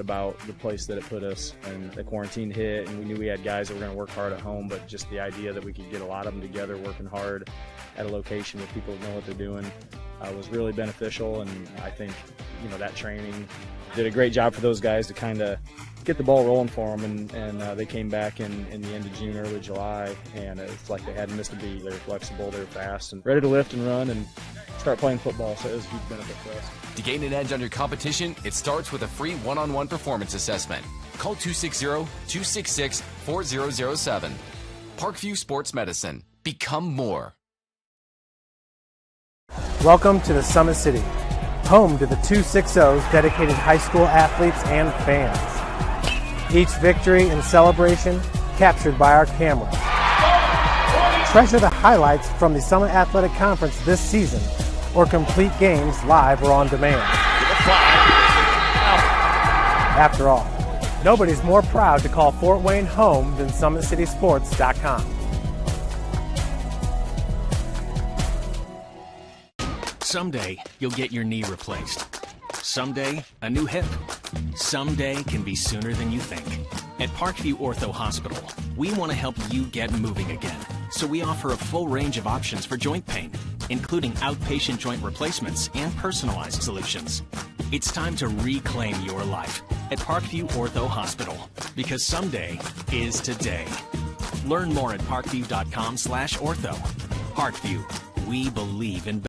about the place that it put us, and the quarantine hit, and we knew we had guys that were going to work hard at home, but just the idea that we could get a lot of them together working hard at a location where people know what they're doing was really beneficial. And I think, that training did a great job for those guys to kind of get the ball rolling for them, and they came back in the end of June, early July, and it's like they hadn't missed a beat. They were flexible, they were fast, and ready to lift and run and start playing football, so it was a huge benefit for us. To gain an edge on your competition, it starts with a free one-on-one performance assessment. Call 260-266-4007. Parkview Sports Medicine. Become more. Welcome to the Summit City, home to the 260's dedicated high school athletes and fans. Each victory and celebration captured by our camera. Treasure the highlights from the Summit Athletic Conference this season, or complete games live or on demand. After all, nobody's more proud to call Fort Wayne home than SummitCitySports.com. Someday, you'll get your knee replaced. Someday, a new hip. Someday can be sooner than you think. At Parkview Ortho Hospital, we want to help you get moving again. So we offer a full range of options for joint pain, including outpatient joint replacements and personalized solutions. It's time to reclaim your life at Parkview Ortho Hospital, because someday is today. Learn more at parkview.com/ortho. Parkview, we believe in.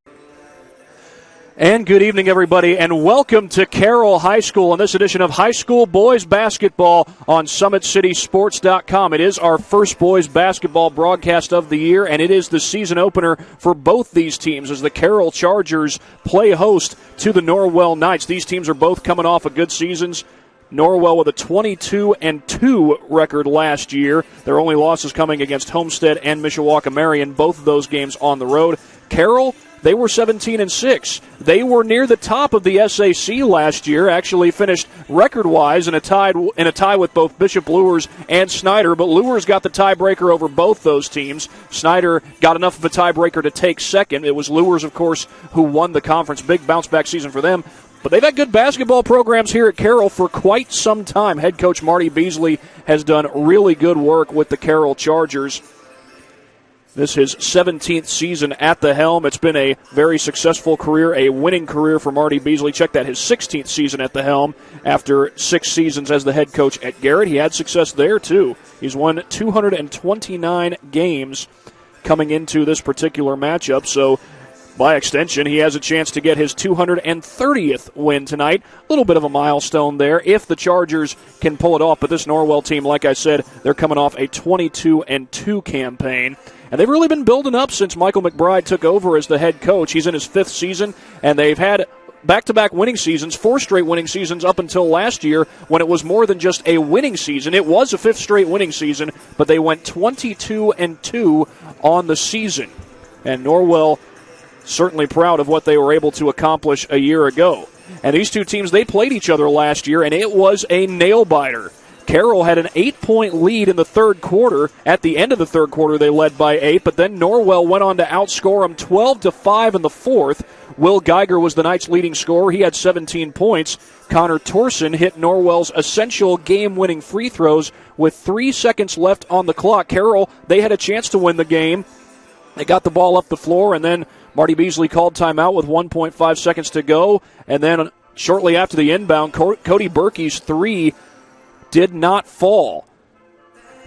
And good evening, everybody, and welcome to Carroll High School on this edition of High School Boys Basketball on SummitCitySports.com. It is our first boys basketball broadcast of the year, and it is the season opener for both these teams as the Carroll Chargers play host to the Norwell Knights. These teams are both coming off of good seasons. Norwell with a 22-2 record last year. Their only losses coming against Homestead and Mishawaka Marion, both of those games on the road. Carroll, they were 17-6. They were near the top of the SAC last year, actually finished record-wise in a tie with both Bishop Luers and Snyder, but Luers got the tiebreaker over both those teams. Snyder got enough of a tiebreaker to take second. It was Luers, of course, who won the conference. Big bounce-back season for them. But they've had good basketball programs here at Carroll for quite some time. Head coach Marty Beasley has done really good work with the Carroll Chargers. This is his 17th season at the helm. It's been a very successful career, a winning career for Marty Beasley. Check that, his 16th season at the helm after 6 seasons as the head coach at Garrett. He had success there, too. He's won 229 games coming into this particular matchup, so by extension, he has a chance to get his 230th win tonight. A little bit of a milestone there if the Chargers can pull it off. But this Norwell team, like I said, they're coming off a 22-2 campaign. And they've really been building up since Michael McBride took over as the head coach. He's in his 5th season, and they've had back-to-back winning seasons, 4 straight winning seasons up until last year when it was more than just a winning season. It was a 5th straight winning season, but they went 22-2 on the season. And Norwell certainly proud of what they were able to accomplish a year ago. And these two teams, they played each other last year, and it was a nail-biter. Carroll had an 8-point lead in the third quarter. At the end of the third quarter, they led by 8, but then Norwell went on to outscore them 12-5 in the fourth. Will Geiger was the Knights' leading scorer. He had 17 points. Connor Torson hit Norwell's essential game-winning free throws with 3 seconds left on the clock. Carroll, they had a chance to win the game. They got the ball up the floor, and then Marty Beasley called timeout with 1.5 seconds to go. And then shortly after the inbound, Cody Berkey's 3 did not fall.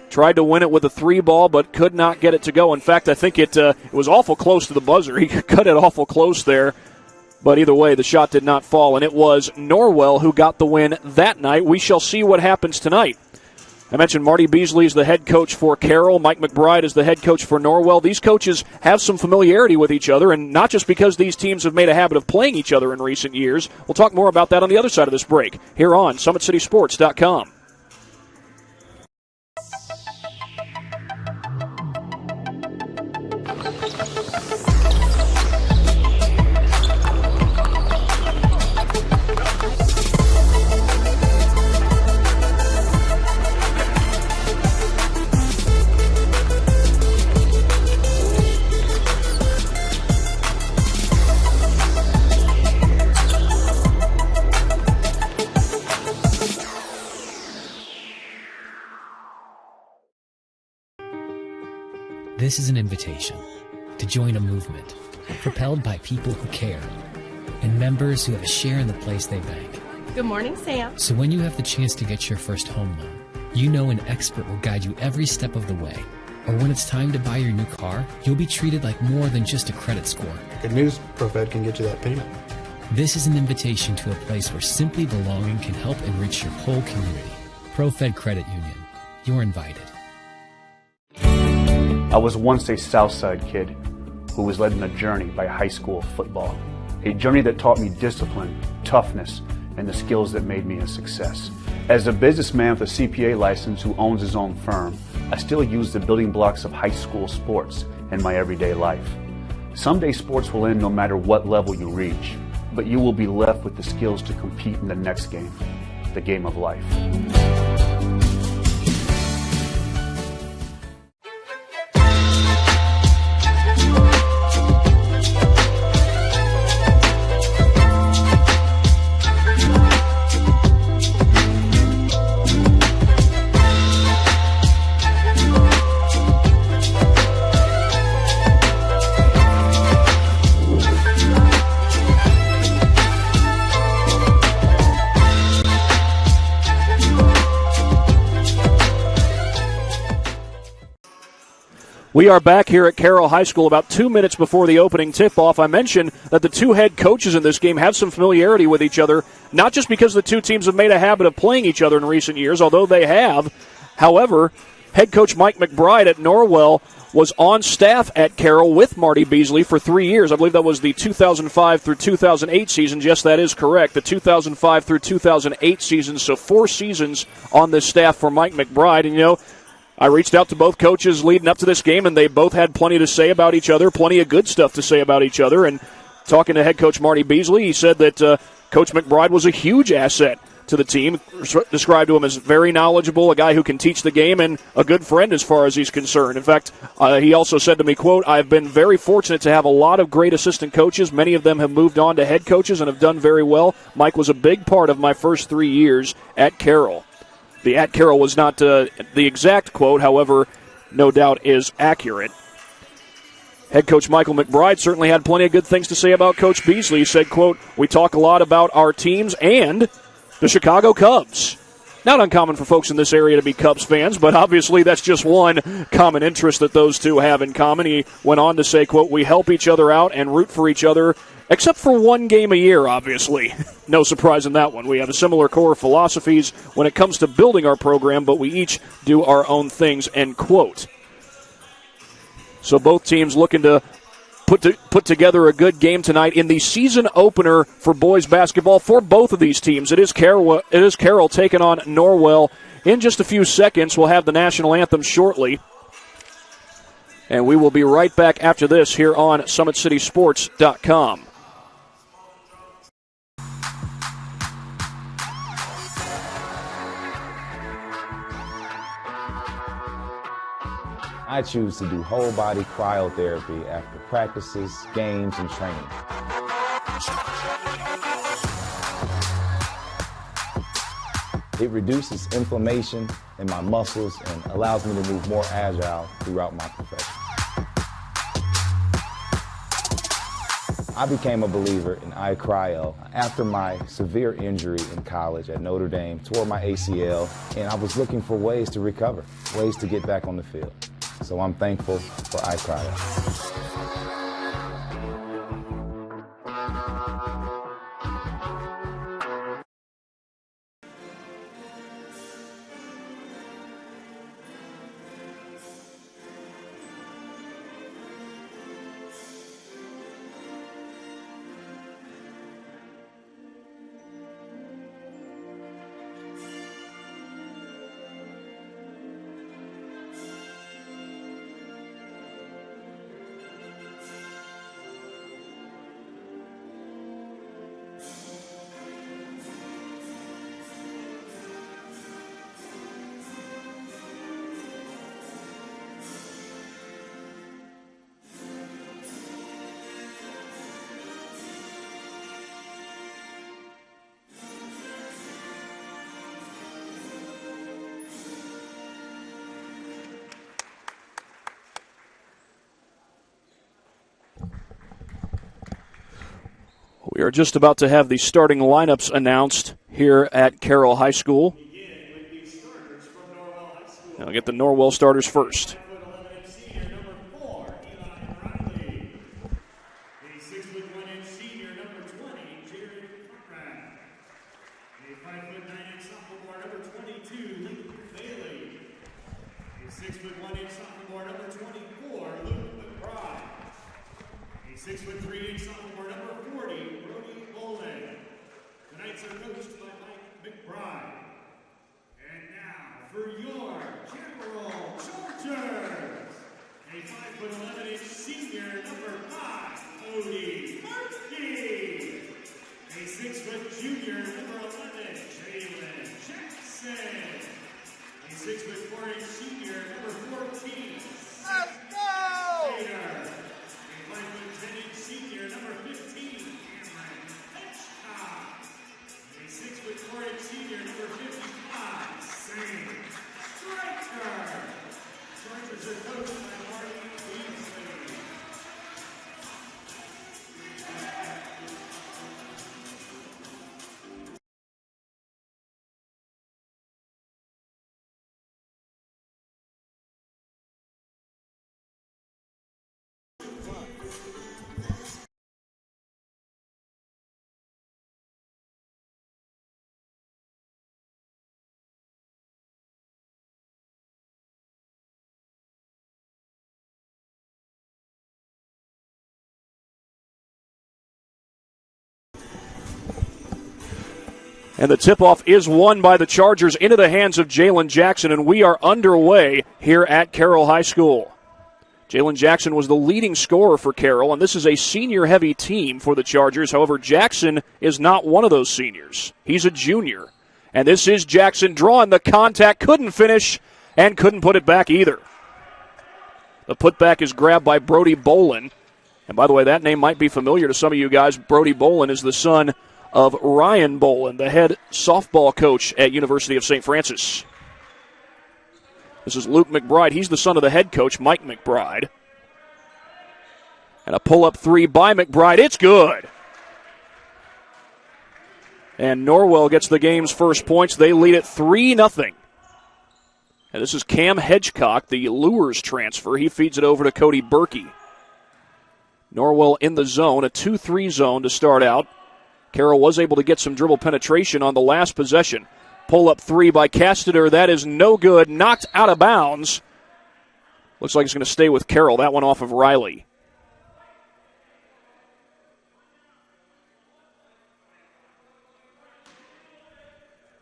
Tried to win it with a 3 ball, but could not get it to go. In fact, I think it was awful close to the buzzer. He cut it awful close there. But either way, the shot did not fall, and it was Norwell who got the win that night. We shall see what happens tonight. I mentioned Marty Beasley is the head coach for Carroll. Mike McBride is the head coach for Norwell. These coaches have some familiarity with each other, and not just because these teams have made a habit of playing each other in recent years. We'll talk more about that on the other side of this break here on SummitCitySports.com. This is an invitation to join a movement propelled by people who care and members who have a share in the place they bank. Good morning, Sam. So when you have the chance to get your first home loan, you know an expert will guide you every step of the way. Or when it's time to buy your new car, you'll be treated like more than just a credit score. Good news, ProFed can get you that payment. This is an invitation to a place where simply belonging can help enrich your whole community. ProFed Credit Union. You're invited. I was once a Southside kid who was led on a journey by high school football. A journey that taught me discipline, toughness, and the skills that made me a success. As a businessman with a CPA license who owns his own firm, I still use the building blocks of high school sports in my everyday life. Someday sports will end no matter what level you reach, but you will be left with the skills to compete in the next game, the game of life. We are back here at Carroll High School about 2 minutes before the opening tip-off. I mentioned that the two head coaches in this game have some familiarity with each other, not just because the two teams have made a habit of playing each other in recent years, although they have. However, head coach Mike McBride at Norwell was on staff at Carroll with Marty Beasley for 3 years. I believe that was the 2005 through 2008 season. Yes, that is correct. The 2005 through 2008 season, so 4 seasons on this staff for Mike McBride. And, you know, I reached out to both coaches leading up to this game, and they both had plenty to say about each other, plenty of good stuff to say about each other. And talking to head coach Marty Beasley, he said that Coach McBride was a huge asset to the team, described to him as very knowledgeable, a guy who can teach the game, and a good friend as far as he's concerned. In fact, he also said to me, quote, "I've been very fortunate to have a lot of great assistant coaches. Many of them have moved on to head coaches and have done very well. Mike was a big part of my first 3 years at Carroll." The at Carroll was not the exact quote, however, no doubt is accurate. Head coach Michael McBride certainly had plenty of good things to say about Coach Beasley. He said, quote, "We talk a lot about our teams and the Chicago Cubs." Not uncommon for folks in this area to be Cubs fans, but obviously that's just one common interest that those two have in common. He went on to say, quote, "We help each other out and root for each other, except for one game a year, obviously." No surprise in that one. We have a similar core of philosophies when it comes to building our program, but we each do our own things, end quote. So both teams looking to put together a good game tonight in the season opener for boys basketball for both of these teams. It is Carroll taking on Norwell in just a few seconds. We'll have the national anthem shortly. And we will be right back after this here on SummitCitySports.com. I choose to do whole body cryotherapy after practices, games, and training. It reduces inflammation in my muscles and allows me to move more agile throughout my profession. I became a believer in iCryo after my severe injury in college at Notre Dame, tore my ACL, and I was looking for ways to recover, ways to get back on the field. So I'm thankful for iCryo. We are just about to have the starting lineups announced here at Carroll High School. Now I'll get the Norwell starters first. And the tip-off is won by the Chargers into the hands of Jalen Jackson, and we are underway here at Carroll High School. Jalen Jackson was the leading scorer for Carroll, and this is a senior-heavy team for the Chargers. However, Jackson is not one of those seniors. He's a junior. And this is Jackson drawing the contact, couldn't finish, and couldn't put it back either. The putback is grabbed by Brody Bolin. And by the way, that name might be familiar to some of you guys. Brody Bolin is the son of Ryan Bolin, the head softball coach at University of St. Francis. This is Luke McBride. He's the son of the head coach, Mike McBride. And a pull-up three by McBride. It's good. And Norwell gets the game's first points. They lead it 3-0. And this is Cam Hedgecock, the Lures transfer. He feeds it over to Cody Berkey. Norwell in the zone, a 2-3 zone to start out. Carroll was able to get some dribble penetration on the last possession. Pull-up three by Casteter. That is no good. Knocked out of bounds. Looks like it's going to stay with Carroll. That one off of Riley.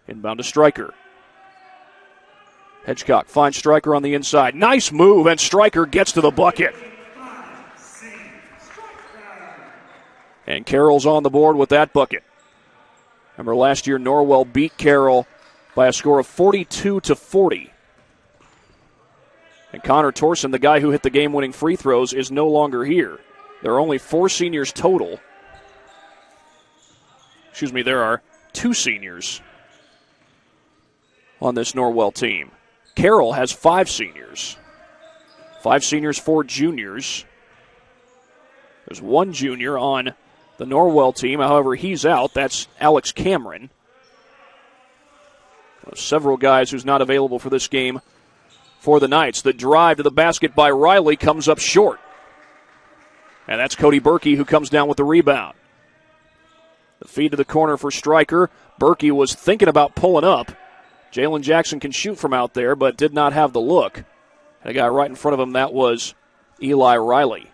Inbound to Stryker. Hedgecock finds Stryker on the inside. Nice move, and Stryker gets to the bucket. And Carroll's on the board with that bucket. Remember last year, Norwell beat Carroll by a score of 42-40. And Connor Torson, the guy who hit the game-winning free throws, is no longer here. There are only 4 seniors total. Excuse me, there are 2 seniors on this Norwell team. Carroll has 5 seniors. 5 seniors, 4 juniors. There's 1 junior on the Norwell team. However, he's out. That's Alex Cameron. Several guys who's not available for this game for the Knights. The drive to the basket by Riley comes up short. And that's Cody Berkey who comes down with the rebound. The feed to the corner for Stryker. Berkey was thinking about pulling up. Jalen Jackson can shoot from out there, but did not have the look. And a guy right in front of him, that was Eli Riley.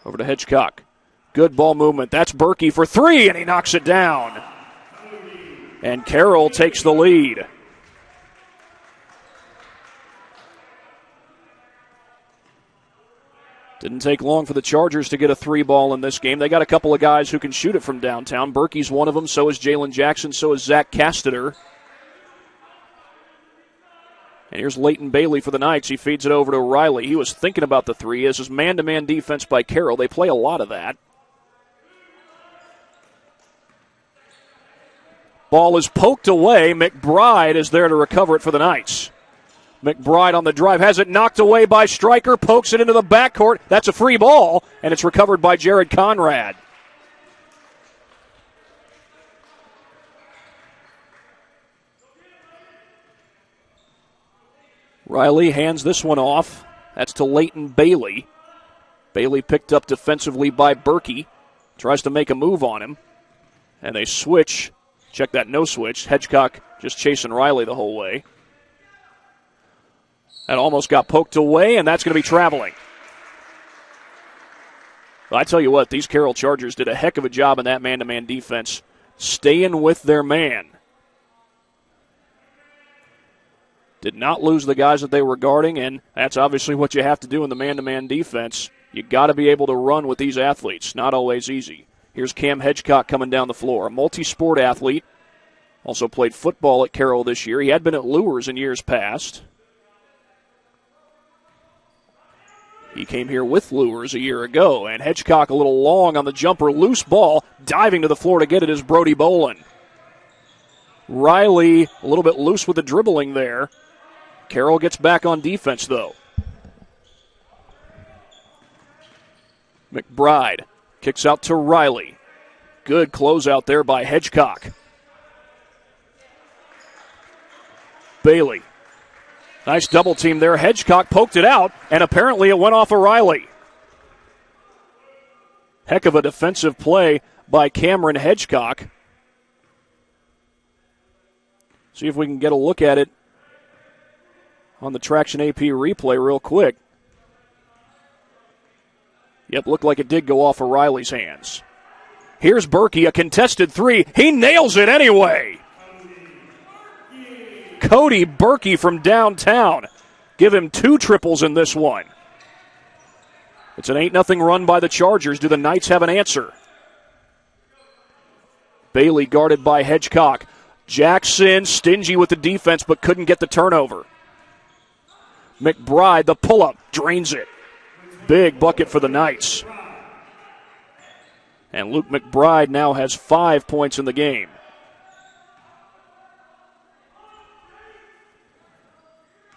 Over to Hedgecock. Good ball movement. That's Berkey for 3, and he knocks it down. And Carroll takes the lead. Didn't take long for the Chargers to get a 3 ball in this game. They got a couple of guys who can shoot it from downtown. Berkey's one of them. So is Jalen Jackson. So is Zach Casteter. And here's Leighton Bailey for the Knights. He feeds it over to Riley. He was thinking about the 3. This is man-to-man defense by Carroll. They play a lot of that. Ball is poked away. McBride is there to recover it for the Knights. McBride on the drive, has it knocked away by Stryker, pokes it into the backcourt. That's a free ball, and it's recovered by Jared Conrad. Riley hands this one off. That's to Leighton Bailey. Bailey picked up defensively by Berkey. Tries to make a move on him. And they switch. Check that no switch. Hedgecock just chasing Riley the whole way. That almost got poked away, and that's going to be traveling. Well, I tell you what, these Carroll Chargers did a heck of a job in that man-to-man defense, staying with their man. Did not lose the guys that they were guarding, and that's obviously what you have to do in the man-to-man defense. You got to be able to run with these athletes. Not always easy. Here's Cam Hedgecock coming down the floor, a multi-sport athlete. Also played football at Carroll this year. He had been at Lures in years past. He came here with Lures a year ago, and Hedgecock a little long on the jumper, loose ball, diving to the floor to get it is Brody Bolin. Riley a little bit loose with the dribbling there. Carroll gets back on defense, though. McBride kicks out to Riley. Good closeout there by Hedgecock. Bailey. Nice double team there. Hedgecock poked it out, and apparently it went off of Riley. Heck of a defensive play by Cameron Hedgecock. See if we can get a look at it on the Traction AP replay real quick. Yep, looked like it did go off of Riley's hands. Here's Berkey, a contested three. He nails it anyway. Cody Berkey from downtown. Give him 2 triples in this one. It's an 8-0 run by the Chargers. Do the Knights have an answer? Bailey guarded by Hedgecock. Jackson stingy with the defense but couldn't get the turnover. McBride, the pull-up, drains it. Big bucket for the Knights. And Luke McBride now has 5 points in the game.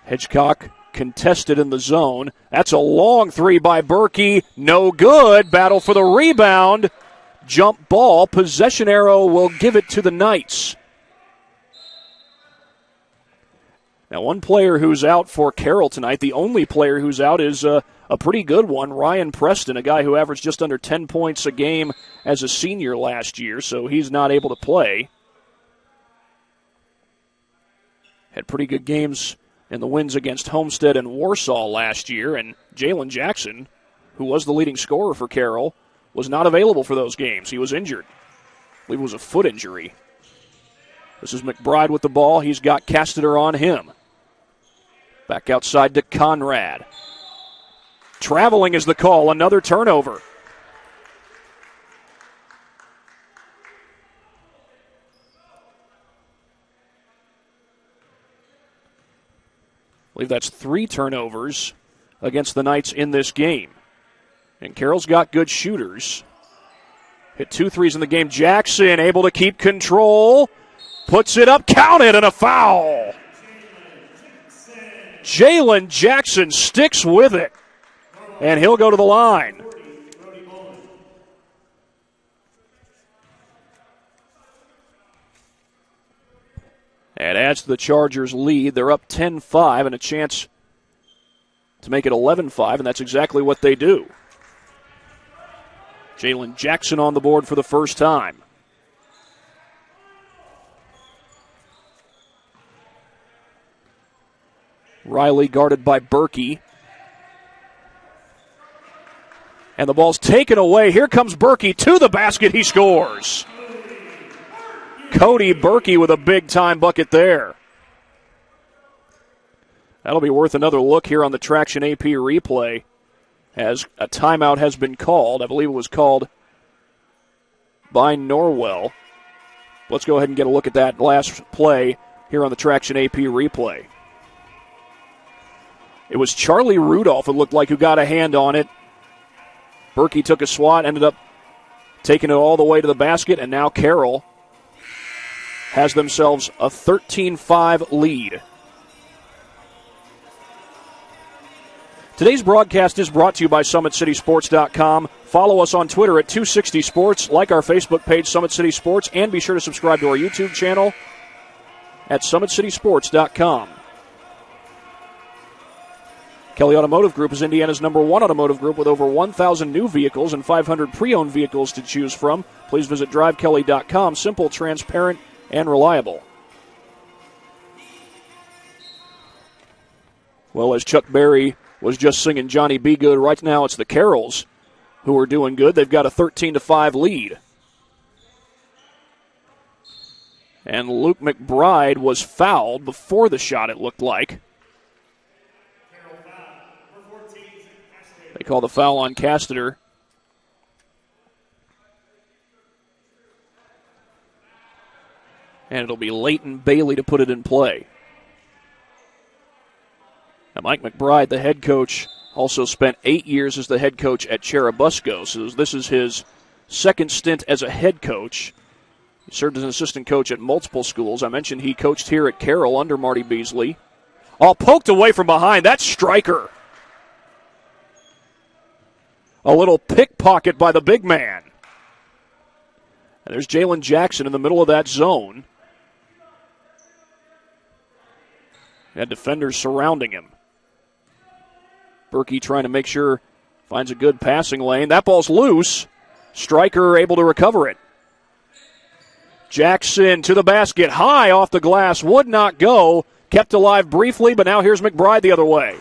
Hedgecock contested in the zone. That's a long three by Berkey. No good. Battle for the rebound. Jump ball. Possession arrow will give it to the Knights. Now, one player who's out for Carroll tonight, the only player who's out is a pretty good one, Ryan Preston, a guy who averaged just under 10 points a game as a senior last year, so he's not able to play. Had pretty good games in the wins against Homestead and Warsaw last year, and Jalen Jackson, who was the leading scorer for Carroll, was not available for those games. He was injured. I believe it was a foot injury. This is McBride with the ball. He's got Casteter on him. Back outside to Conrad. Traveling is the call. Another turnover. I believe that's 3 turnovers against the Knights in this game. And Carroll's got good shooters. Hit 2 threes in the game. Jackson able to keep control. Puts it up, counted, and a foul. Jalen Jackson sticks with it, and he'll go to the line. And adds to the Chargers' lead. They're up 10-5 and a chance to make it 11-5, and that's exactly what they do. Jalen Jackson on the board for the first time. Riley guarded by Berkey. And the ball's taken away. Here comes Berkey to the basket. He scores. Cody Berkey with a big-time bucket there. That'll be worth another look here on the Traction AP replay as a timeout has been called. I believe it was called by Norwell. Let's go ahead and get a look at that last play here on the Traction AP replay. It was Charlie Rudolph, it looked like, who got a hand on it. Berkey took a swat, ended up taking it all the way to the basket, and now Carroll has themselves a 13-5 lead. Today's broadcast is brought to you by SummitCitySports.com. Follow us on Twitter at 260sports, like our Facebook page, Summit City Sports, and be sure to subscribe to our YouTube channel at SummitCitySports.com. Kelly Automotive Group is Indiana's #1 automotive group with over 1,000 new vehicles and 500 pre-owned vehicles to choose from. Please visit DriveKelly.com. Simple, transparent, and reliable. Well, as Chuck Berry was just singing Johnny B. Good, right now it's the Carrolls who are doing good. They've got a 13-5 lead. And Luke McBride was fouled before the shot, it looked like. They call the foul on Casteter. And it'll be Leighton Bailey to put it in play. Now, Mike McBride, the head coach, also spent 8 years as the head coach at Cherubusco. So this is his second stint as a head coach. He served as an assistant coach at multiple schools. I mentioned he coached here at Carroll under Marty Beasley. All poked away from behind. That's Stryker. A little pickpocket by the big man. And there's Jalen Jackson in the middle of that zone. And defenders surrounding him. Berkey trying to make sure, finds a good passing lane. That ball's loose. Stryker able to recover it. Jackson to the basket, high off the glass, would not go. Kept alive briefly, but now here's McBride the other way.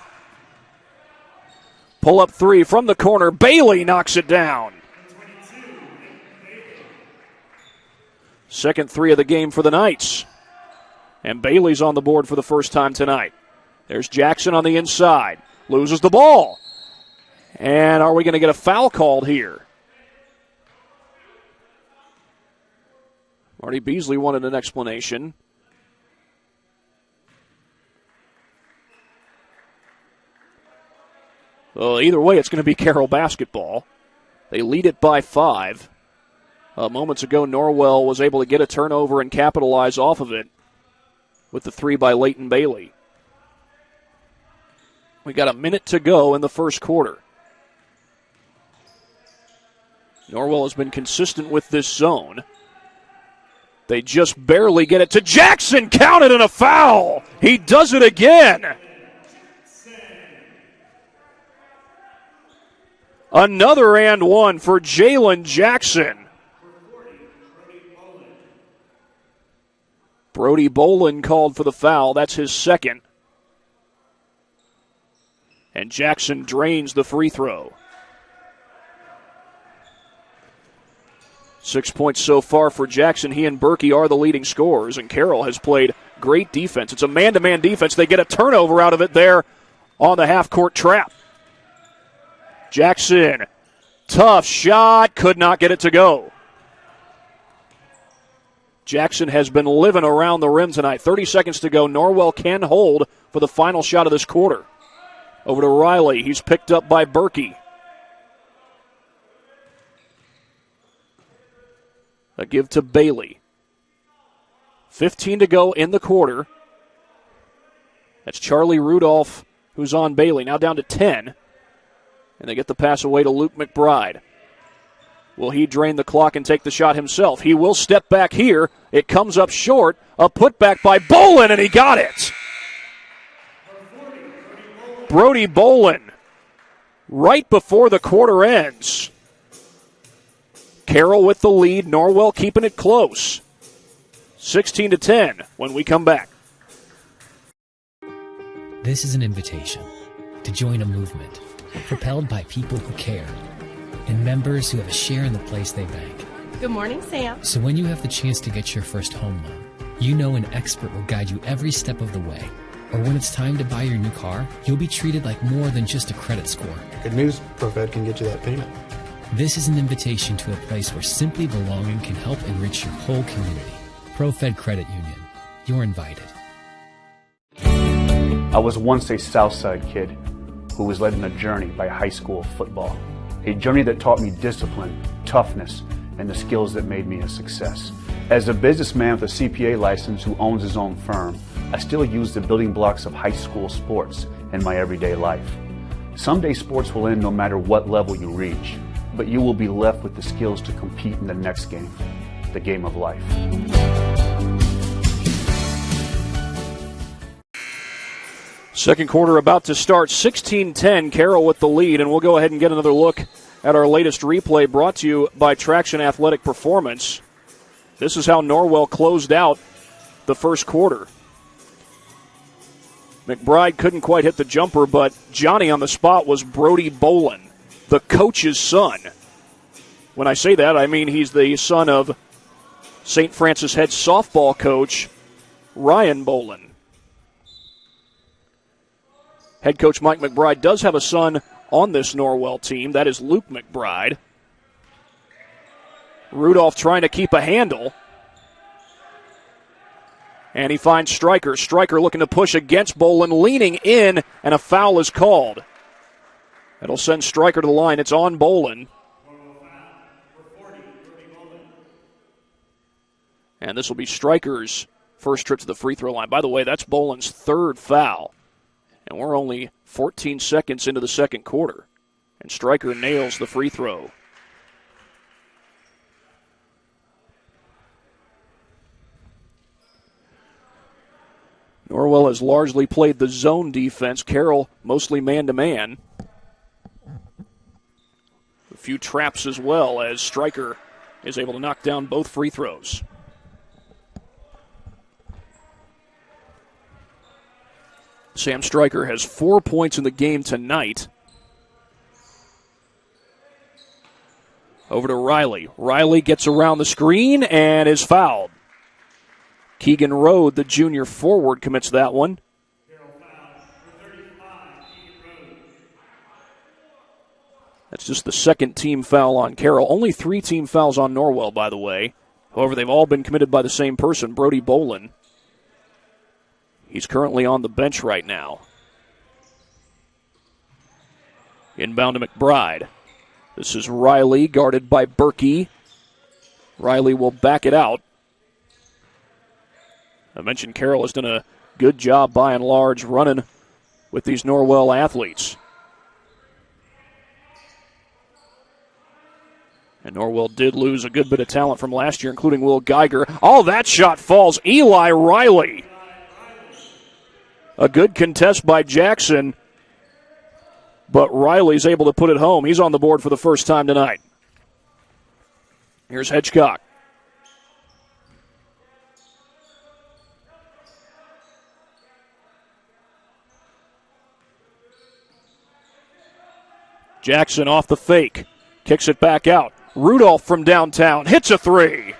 Pull-up three from the corner. Bailey knocks it down. Second three of the game for the Knights. And Bailey's on the board for the first time tonight. There's Jackson on the inside. Loses the ball. And are we going to get a foul called here? Marty Beasley wanted an explanation. Well, either way, it's going to be Carroll basketball. They lead it by 5. Moments ago, Norwell was able to get a turnover and capitalize off of it with the three by Leighton Bailey. We got a minute to go in the first quarter. Norwell has been consistent with this zone. They just barely get it to Jackson. Counted and a foul. He does it again. Another and one for Jalen Jackson. Brody Bolin called for the foul. That's his second. And Jackson drains the free throw. 6 points so far for Jackson. He and Berkey are the leading scorers, and Carroll has played great defense. It's a man-to-man defense. They get a turnover out of it there on the half-court trap. Jackson, tough shot, could not get it to go. Jackson has been living around the rim tonight. 30 seconds to go. Norwell can hold for the final shot of this quarter. Over to Riley. He's picked up by Berkey. A give to Bailey. 15 to go in the quarter. That's Charlie Rudolph who's on Bailey. Now down to 10. And they get the pass away to Luke McBride. Will he drain the clock and take the shot himself? He will step back here. It comes up short. A putback by Bolin, and he got it. Brody Bolin, right before the quarter ends. Carroll with the lead. Norwell keeping it close. 16-10 when we come back. This is an invitation to join a movement propelled by people who care and members who have a share in the place they bank. Good morning, Sam. So when you have the chance to get your first home loan, you know an expert will guide you every step of the way. Or when it's time to buy your new car, you'll be treated like more than just a credit score. Good news, ProFed can get you that payment. This is an invitation to a place where simply belonging can help enrich your whole community. ProFed Credit Union. You're invited. I was once a Southside kid who was led on a journey by high school football. A journey that taught me discipline, toughness, and the skills that made me a success. As a businessman with a CPA license who owns his own firm, I still use the building blocks of high school sports in my everyday life. Someday sports will end no matter what level you reach, but you will be left with the skills to compete in the next game, the game of life. Second quarter about to start, 16-10, Carroll with the lead, and we'll go ahead and get another look at our latest replay brought to you by Traction Athletic Performance. This is how Norwell closed out the first quarter. McBride couldn't quite hit the jumper, but Johnny on the spot was Brody Bolin, the coach's son. When I say that, I mean he's the son of St. Francis head softball coach Ryan Bolin. Head coach Mike McBride does have a son on this Norwell team. That is Luke McBride. Rudolph trying to keep a handle. And he finds Stryker. Stryker looking to push against Bolin, leaning in, and a foul is called. That'll send Stryker to the line. It's on Bolin. And this will be Stryker's first trip to the free throw line. By the way, that's Bolin's third foul. And we're only 14 seconds into the second quarter. And Stryker nails the free throw. Norwell has largely played the zone defense. Carroll mostly man-to-man. A few traps as well as Stryker is able to knock down both free throws. Sam Stryker has 4 points in the game tonight. Over to Riley. Riley gets around the screen and is fouled. Keegan Rode, the junior forward, commits that one. That's just the second team foul on Carroll. Only 3 team fouls on Norwell, by the way. However, they've all been committed by the same person, Brody Bolin. He's currently on the bench right now. Inbound to McBride. This is Riley, guarded by Berkey. Riley will back it out. I mentioned Carroll has done a good job, by and large, running with these Norwell athletes. And Norwell did lose a good bit of talent from last year, including Will Geiger. Oh, that shot falls. Eli Riley. A good contest by Jackson, but Riley's able to put it home. He's on the board for the first time tonight. Here's Hedgecock. Jackson off the fake. Kicks it back out. Rudolph from downtown hits a three.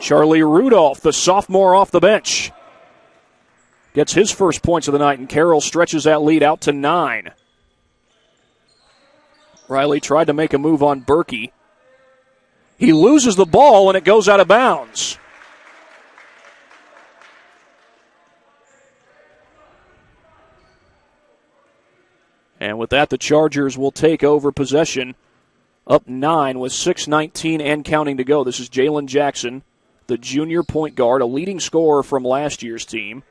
Charlie Rudolph, the sophomore off the bench, gets his first points of the night, and Carroll stretches that lead out to 9. Riley tried to make a move on Berkey. He loses the ball, and it goes out of bounds. And with that, the Chargers will take over possession, up 9 with 6:19 and counting to go. This is Jalen Jackson, the junior point guard, a leading scorer from last year's team.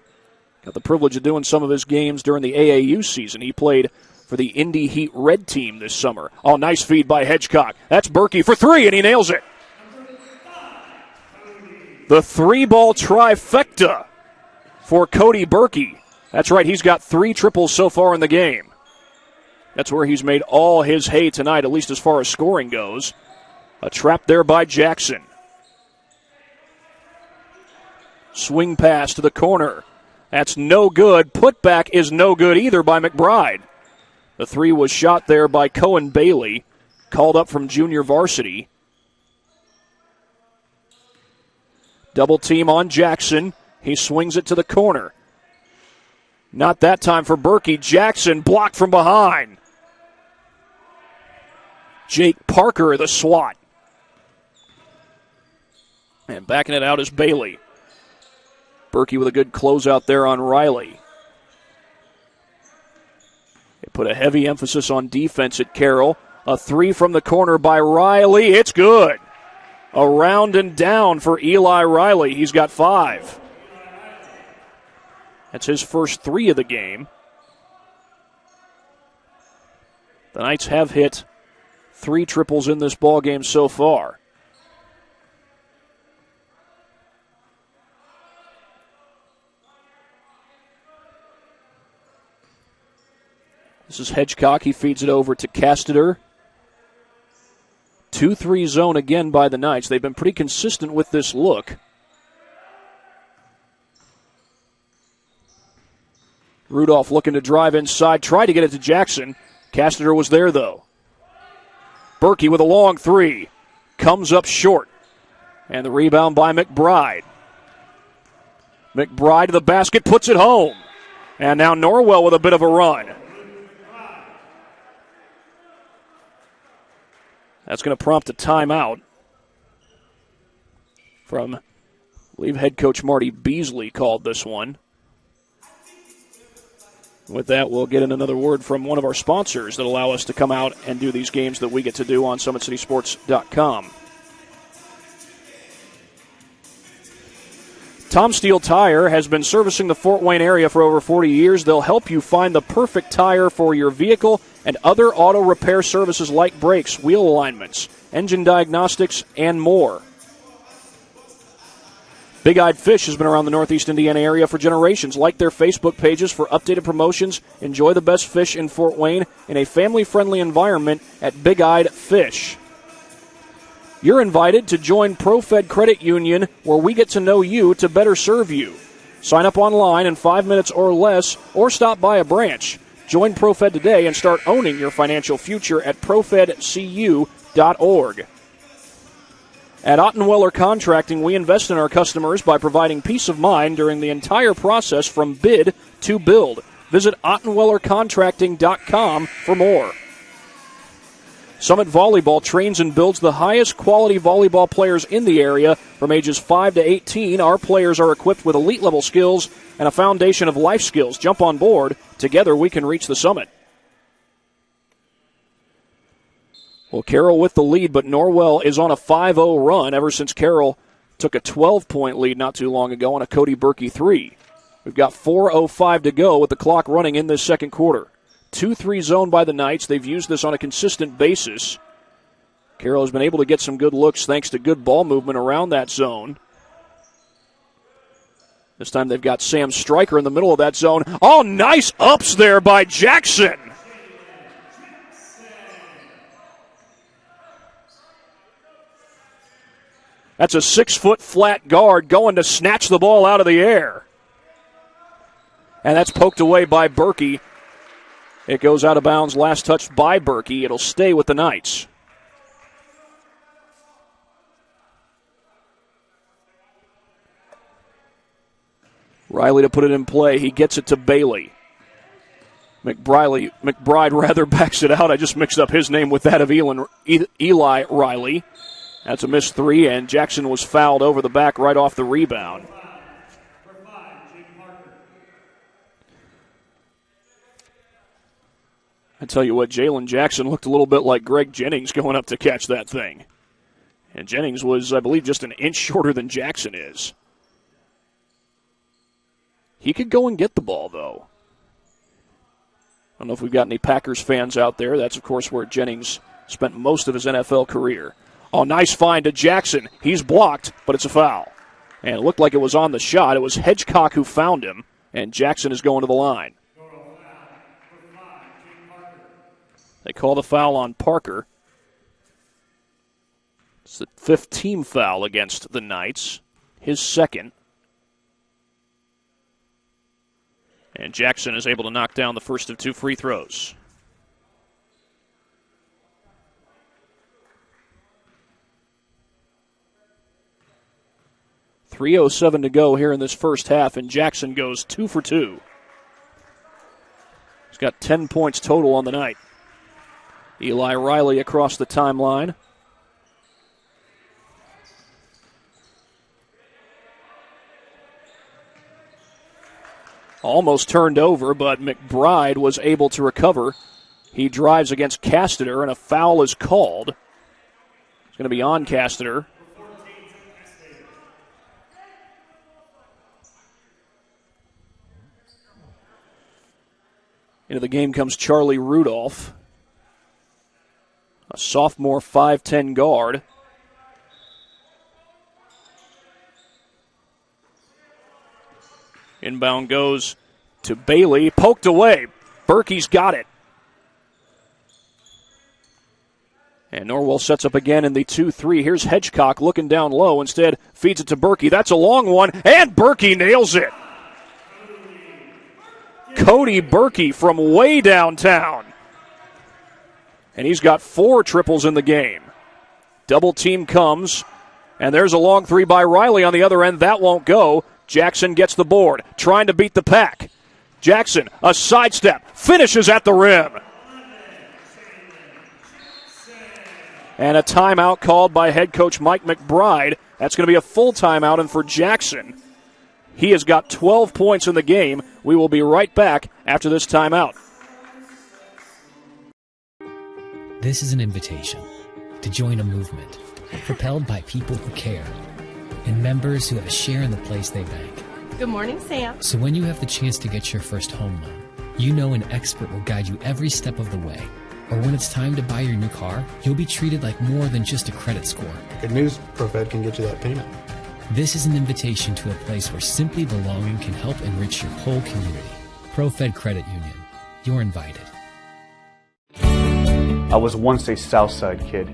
Got the privilege of doing some of his games during the AAU season. He played for the Indy Heat Red team this summer. Oh, nice feed by Hedgecock. That's Berkey for 3, and he nails it. The 3-ball trifecta for Cody Berkey. That's right, he's got 3 triples so far in the game. That's where he's made all his hay tonight, at least as far as scoring goes. A trap there by Jackson. Swing pass to the corner. That's no good. Putback is no good either by McBride. The 3 was shot there by Cohen Bailey, called up from junior varsity. Double team on Jackson. He swings it to the corner. Not that time for Berkey. Jackson blocked from behind. Jake Parker, the swat. And backing it out is Bailey. Berkey with a good closeout there on Riley. They put a heavy emphasis on defense at Carroll. A 3 from the corner by Riley. It's good. Around and down for Eli Riley. He's got 5. That's his first 3 of the game. The Knights have hit 3 triples in this ball game so far. This is Hedgecock. He feeds it over to Casteter. 2-3 zone again by the Knights. They've been pretty consistent with this look. Rudolph looking to drive inside. Tried to get it to Jackson. Casteter was there, though. Berkey with a long 3. Comes up short. And the rebound by McBride. McBride to the basket, puts it home. And now Norwell with a bit of a run. That's going to prompt a timeout from, I believe, head coach Marty Beasley called this one. With that, we'll get in another word from one of our sponsors that allow us to come out and do these games that we get to do on SummitCitySports.com. Tom Steele Tire has been servicing the Fort Wayne area for over 40 years. They'll help you find the perfect tire for your vehicle and other auto repair services like brakes, wheel alignments, engine diagnostics, and more. Big Eyed Fish has been around the Northeast Indiana area for generations. Like their Facebook pages for updated promotions. Enjoy the best fish in Fort Wayne in a family-friendly environment at Big Eyed Fish. You're invited to join ProFed Credit Union, where we get to know you to better serve you. Sign up online in 5 minutes or less, or stop by a branch. Join ProFed today and start owning your financial future at profedcu.org. At Ottenweller Contracting, we invest in our customers by providing peace of mind during the entire process from bid to build. Visit OttenwellerContracting.com for more. Summit Volleyball trains and builds the highest quality volleyball players in the area from ages 5 to 18. Our players are equipped with elite-level skills and a foundation of life skills. Jump on board. Together we can reach the summit. Well, Carroll with the lead, but Norwell is on a 5-0 run ever since Carroll took a 12-point lead not too long ago on a Cody Berkey 3. We've got 4:05 to go with the clock running in this second quarter. 2-3 zone by the Knights. They've used this on a consistent basis. Carroll has been able to get some good looks thanks to good ball movement around that zone. This time they've got Sam Stryker in the middle of that zone. Oh, nice ups there by Jackson. That's a 6-foot flat guard going to snatch the ball out of the air. And that's poked away by Berkey. It goes out of bounds, last touch by Berkey. It'll stay with the Knights. Riley to put it in play. He gets it to Bailey. McBride backs it out. I just mixed up his name with that of Eli Riley. That's a missed 3, and Jackson was fouled over the back right off the rebound. I tell you what, Jalen Jackson looked a little bit like Greg Jennings going up to catch that thing. And Jennings was, I believe, just an inch shorter than Jackson is. He could go and get the ball, though. I don't know if we've got any Packers fans out there. That's, of course, where Jennings spent most of his NFL career. Oh, nice find to Jackson. He's blocked, but it's a foul. And it looked like it was on the shot. It was Hedgecock who found him, and Jackson is going to the line. They call the foul on Parker. It's the 5th team foul against the Knights, his second. And Jackson is able to knock down the first of 2 free throws. .307 to go here in this first half, and Jackson goes 2 for 2. He's got 10 points total on the night. Eli Riley across the timeline. Almost turned over, but McBride was able to recover. He drives against Casteter, and a foul is called. It's going to be on Casteter. Into the game comes Charlie Rudolph, a sophomore 5'10 guard. Inbound goes to Bailey, poked away. Berkey's got it. And Norwell sets up again in the 2-3. Here's Hedgecock looking down low. Instead, feeds it to Berkey. That's a long one, and Berkey nails it. Cody Berkey from way downtown. And he's got 4 triples in the game. Double team comes, and there's a long 3 by Riley on the other end. That won't go. Jackson gets the board, trying to beat the pack. Jackson, a sidestep, finishes at the rim. And a timeout called by head coach Mike McBride. That's going to be a full timeout, and for Jackson, he has got 12 points in the game. We will be right back after this timeout. This is an invitation to join a movement propelled by people who care and members who have a share in the place they bank. Good morning, Sam. So when you have the chance to get your first home loan, you know an expert will guide you every step of the way. Or when it's time to buy your new car, you'll be treated like more than just a credit score. Good news, ProFed can get you that payment. This is an invitation to a place where simply belonging can help enrich your whole community. ProFed Credit Union. You're invited. I was once a Southside kid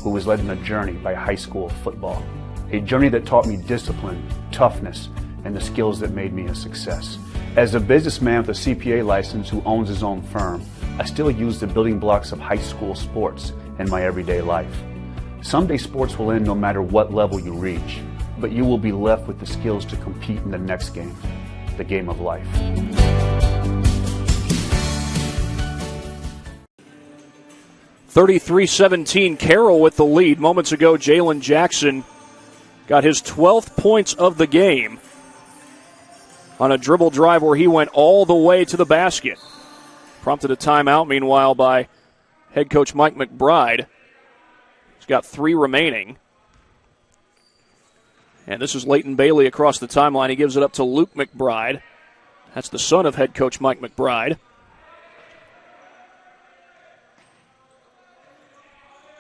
who was led on a journey by high school football. A journey that taught me discipline, toughness, and the skills that made me a success. As a businessman with a CPA license who owns his own firm, I still use the building blocks of high school sports in my everyday life. Someday sports will end no matter what level you reach, but you will be left with the skills to compete in the next game, the game of life. (33-17) Carroll with the lead. Moments ago, Jalen Jackson got his 12th points of the game on a dribble drive where he went all the way to the basket. Prompted a timeout, meanwhile, by head coach Mike McBride. He's got 3 remaining. And this is Leighton Bailey across the timeline. He gives it up to Luke McBride. That's the son of head coach Mike McBride.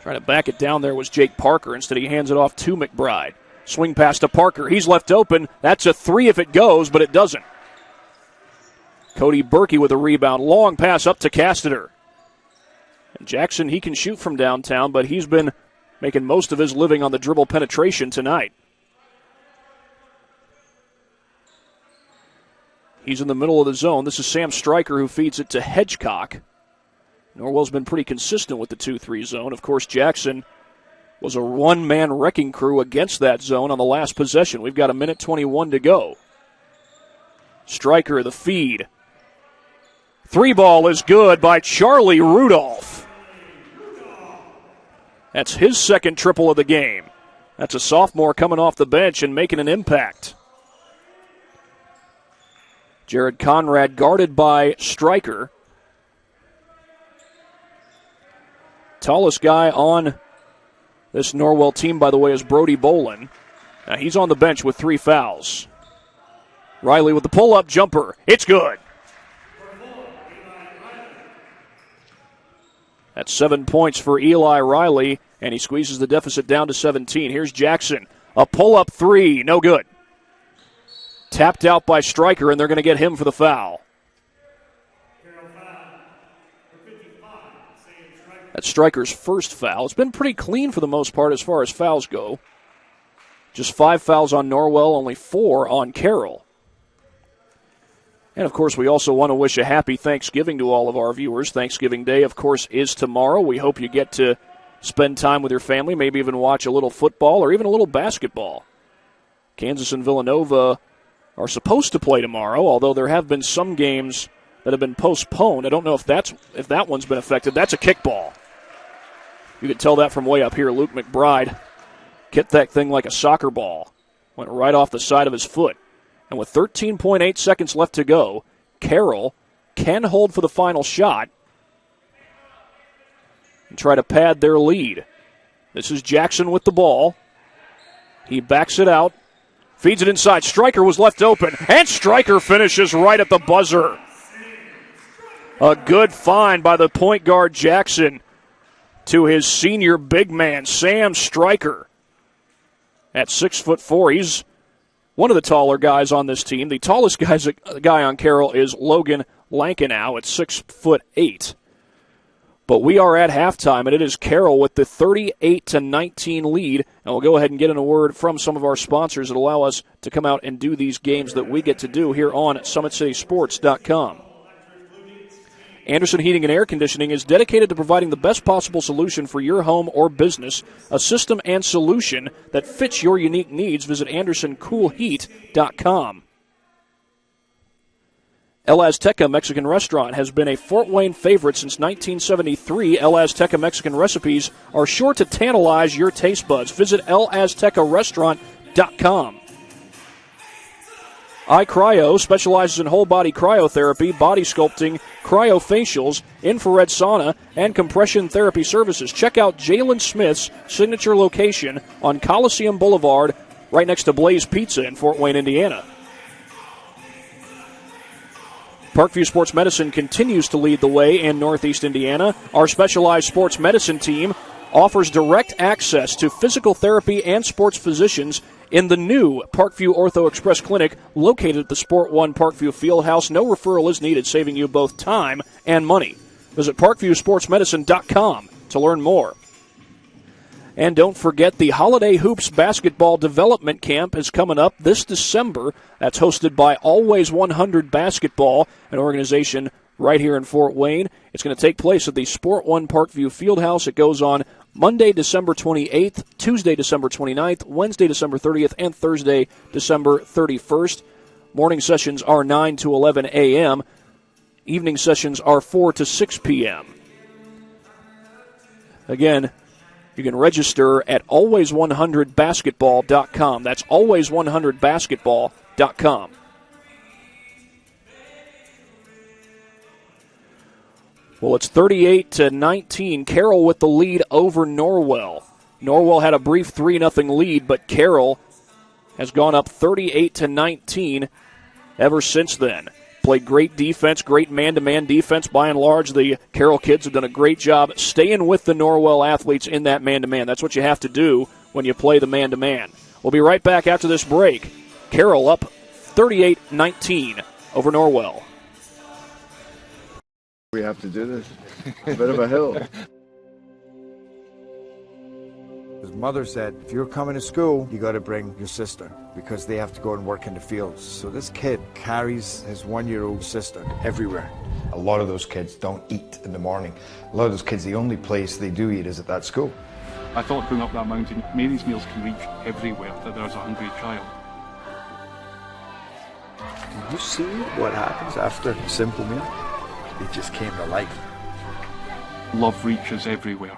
Trying to back it down there was Jake Parker. Instead, he hands it off to McBride. Swing pass to Parker. He's left open. That's a 3 if it goes, but it doesn't. Cody Berkey with a rebound. Long pass up to Casteter. And Jackson, he can shoot from downtown, but he's been making most of his living on the dribble penetration tonight. He's in the middle of the zone. This is Sam Stryker who feeds it to Hedgecock. Norwell's been pretty consistent with the 2-3 zone. Of course, Jackson was a one-man wrecking crew against that zone on the last possession. We've got 1:21 to go. Stryker, the feed. 3 ball is good by Charlie Rudolph. That's his second triple of the game. That's a sophomore coming off the bench and making an impact. Jared Conrad guarded by Stryker. Tallest guy on this Norwell team, by the way, is Brody Bolin. Now he's on the bench with 3 fouls. Riley with the pull-up jumper. It's good. That's 7 points for Eli Riley, and he squeezes the deficit down to 17. Here's Jackson. A pull-up 3. No good. Tapped out by Stryker, and they're going to get him for the foul. That's Stryker's first foul. It's been pretty clean for the most part as far as fouls go. Just 5 fouls on Norwell, only 4 on Carroll. And, of course, we also want to wish a happy Thanksgiving to all of our viewers. Thanksgiving Day, of course, is tomorrow. We hope you get to spend time with your family, maybe even watch a little football or even a little basketball. Kansas and Villanova are supposed to play tomorrow, although there have been some games that have been postponed. I don't know if that one's been affected. That's a kickball. You could tell that from way up here. Luke McBride kicked that thing like a soccer ball. Went right off the side of his foot. And with 13.8 seconds left to go, Carroll can hold for the final shot and try to pad their lead. This is Jackson with the ball. He backs it out, feeds it inside. Stryker was left open, and Stryker finishes right at the buzzer. A good find by the point guard Jackson to his senior big man, Sam Stryker. At 6'4", he's one of the taller guys on this team. The tallest guy on Carroll is Logan Lankenow at 6'8". But we are at halftime, and it is Carroll with the 38-19 lead. And we'll go ahead and get in a word from some of our sponsors that allow us to come out and do these games that we get to do here on SummitCitySports.com. Anderson Heating and Air Conditioning is dedicated to providing the best possible solution for your home or business, a system and solution that fits your unique needs. Visit AndersonCoolHeat.com. El Azteca Mexican Restaurant has been a Fort Wayne favorite since 1973. El Azteca Mexican recipes are sure to tantalize your taste buds. Visit elaztecarestaurant.com. iCryo specializes in whole-body cryotherapy, body sculpting, cryofacials, infrared sauna, and compression therapy services. Check out Jalen Smith's signature location on Coliseum Boulevard, right next to Blaze Pizza in Fort Wayne, Indiana. Parkview Sports Medicine continues to lead the way in Northeast Indiana. Our specialized sports medicine team offers direct access to physical therapy and sports physicians in the new Parkview Ortho Express Clinic located at the Sport One Parkview Fieldhouse. No referral is needed, saving you both time and money. Visit ParkviewSportsMedicine.com to learn more. And don't forget, the Holiday Hoops Basketball Development Camp is coming up this December. That's hosted by Always 100 Basketball, an organization right here in Fort Wayne. It's going to take place at the Sport One Parkview Fieldhouse. It goes on Monday, December 28th, Tuesday, December 29th, Wednesday, December 30th, and Thursday, December 31st. Morning sessions are 9 to 11 a.m. Evening sessions are 4 to 6 p.m. Again, you can register at always100basketball.com. That's always100basketball.com. Well, it's 38-19. Carroll with the lead over Norwell. Norwell had a brief 3-0 lead, but Carroll has gone up 38-19 ever since then. Played great defense, great man-to-man defense. By and large, the Carroll kids have done a great job staying with the Norwell athletes in that man-to-man. That's what you have to do when you play the man-to-man. We'll be right back after this break. Carroll up 38-19 over Norwell. We have to do this. A bit of a hill. His mother said, if you're coming to school, you got to bring your sister because they have to go and work in the fields. So this kid carries his 1-year-old sister everywhere. A lot of those kids don't eat in the morning. A lot of those kids, the only place they do eat is at that school. I thought going up that mountain, Mary's meals can reach everywhere that there's a hungry child. Did you see what happens after a simple meal? It just came to life. Love reaches everywhere.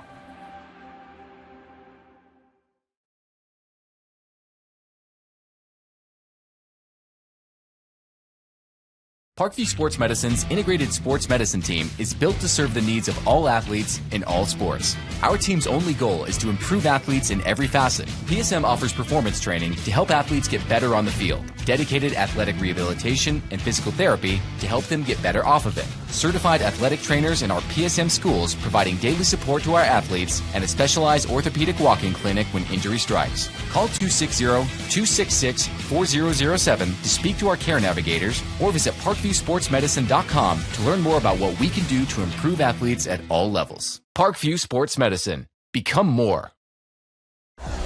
Parkview Sports Medicine's integrated sports medicine team is built to serve the needs of all athletes in all sports. Our team's only goal is to improve athletes in every facet. PSM offers performance training to help athletes get better on the field, dedicated athletic rehabilitation and physical therapy to help them get better off of it, certified athletic trainers in our PSM schools providing daily support to our athletes, and a specialized orthopedic walk-in clinic when injury strikes. Call 260-266-4007 to speak to our care navigators or visit ParkviewSportsMedicine.com to learn more about what we can do to improve athletes at all levels. Parkview Sports Medicine. Become more.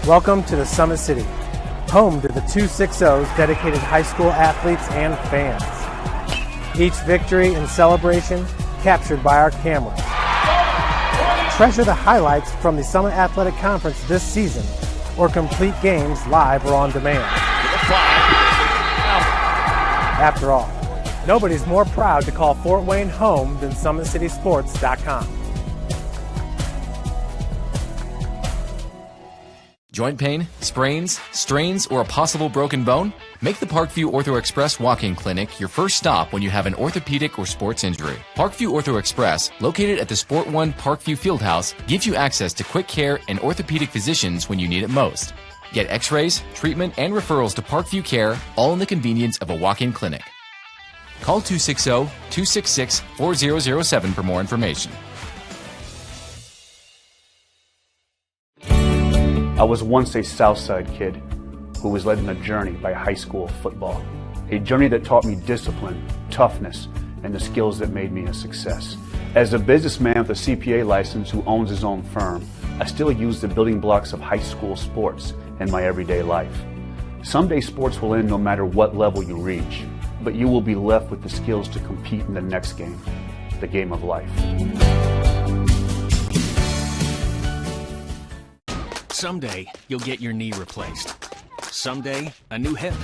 Welcome to the Summit City, home to the 260's dedicated high school athletes and fans. Each victory and celebration captured by our camera. Treasure the highlights from the Summit Athletic Conference this season or complete games live or on demand. After all, nobody's more proud to call Fort Wayne home than SummitCitySports.com. Joint pain, sprains, strains, or a possible broken bone? Make the Parkview Ortho Express walk-in clinic your first stop when you have an orthopedic or sports injury. Parkview Ortho Express, located at the Sport One Parkview Fieldhouse, gives you access to quick care and orthopedic physicians when you need it most. Get x-rays, treatment, and referrals to Parkview Care, all in the convenience of a walk-in clinic. Call 260-266-4007 for more information. I was once a Southside kid who was led on a journey by high school football. A journey that taught me discipline, toughness, and the skills that made me a success. As a businessman with a CPA license who owns his own firm, I still use the building blocks of high school sports in my everyday life. Someday sports will end no matter what level you reach, but you will be left with the skills to compete in the next game, the game of life. Someday, you'll get your knee replaced. Someday, a new hip.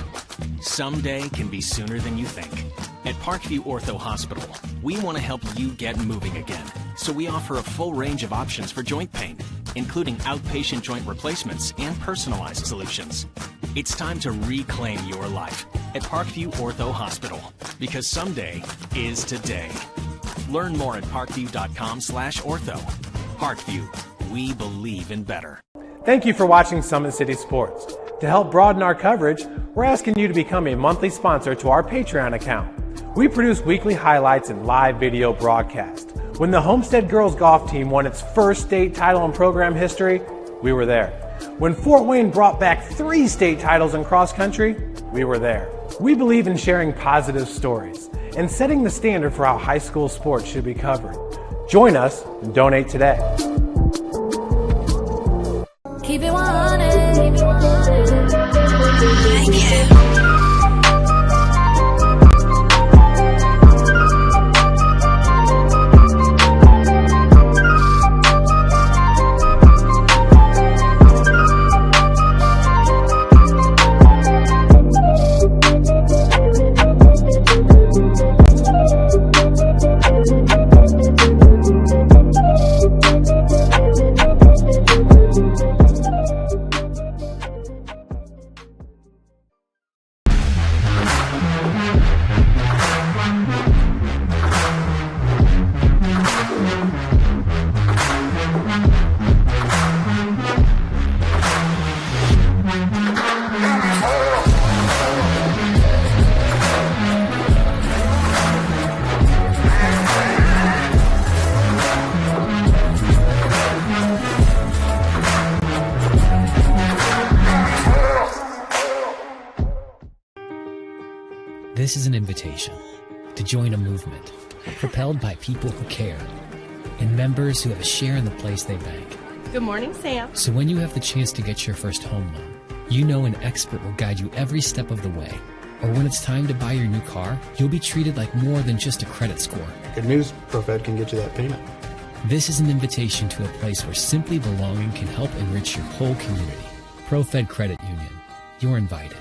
Someday can be sooner than you think. At Parkview Ortho Hospital, we want to help you get moving again. So we offer a full range of options for joint pain, including outpatient joint replacements and personalized solutions. It's time to reclaim your life at Parkview Ortho Hospital, because someday is today. Learn more at parkview.com/ortho. Parkview, we believe in better. Thank you for watching Summit City Sports. To help broaden our coverage, we're asking you to become a monthly sponsor to our Patreon account. We produce weekly highlights and live video broadcasts. When the Homestead Girls Golf Team won its first state title in program history, we were there. When Fort Wayne brought back 3 state titles in cross country, we were there. We believe in sharing positive stories and setting the standard for how high school sports should be covered. Join us and donate today. Keep it 100. Keep it 100. This is an invitation to join a movement propelled by people who care and members who have a share in the place they bank. Good morning, Sam. So when you have the chance to get your first home loan, you know an expert will guide you every step of the way. Or when it's time to buy your new car, you'll be treated like more than just a credit score. Good news, ProFed can get you that payment. This is an invitation to a place where simply belonging can help enrich your whole community. ProFed Credit Union. You're invited.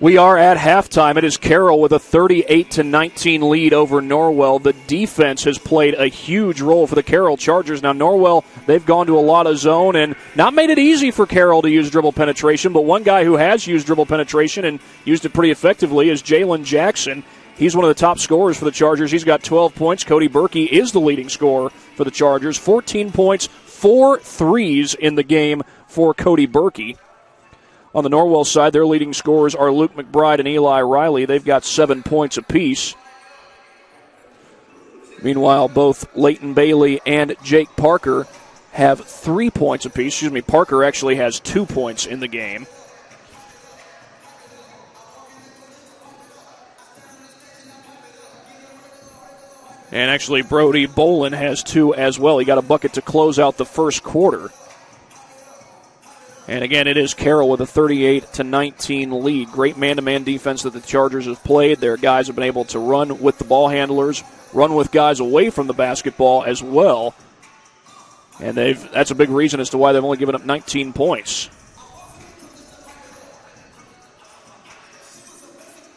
We are at halftime. It is Carroll with a 38-19 lead over Norwell. The defense has played a huge role for the Carroll Chargers. Now, Norwell, they've gone to a lot of zone and not made it easy for Carroll to use dribble penetration, but one guy who has used dribble penetration and used it pretty effectively is Jalen Jackson. He's one of the top scorers for the Chargers. He's got 12 points. Cody Berkey is the leading scorer for the Chargers. 14 points, 4 threes in the game for Cody Berkey. On the Norwell side, their leading scorers are Luke McBride and Eli Riley. They've got 7 points apiece. Meanwhile, both Leighton Bailey and Jake Parker have 3 points apiece. Parker actually has 2 points in the game. And actually, Brody Bolin has 2 as well. He got a bucket to close out the first quarter. And again, it is Carroll with a 38-19 lead. Great man-to-man defense that the Chargers have played. Their guys have been able to run with the ball handlers, run with guys away from the basketball as well. And that's a big reason as to why they've only given up 19 points.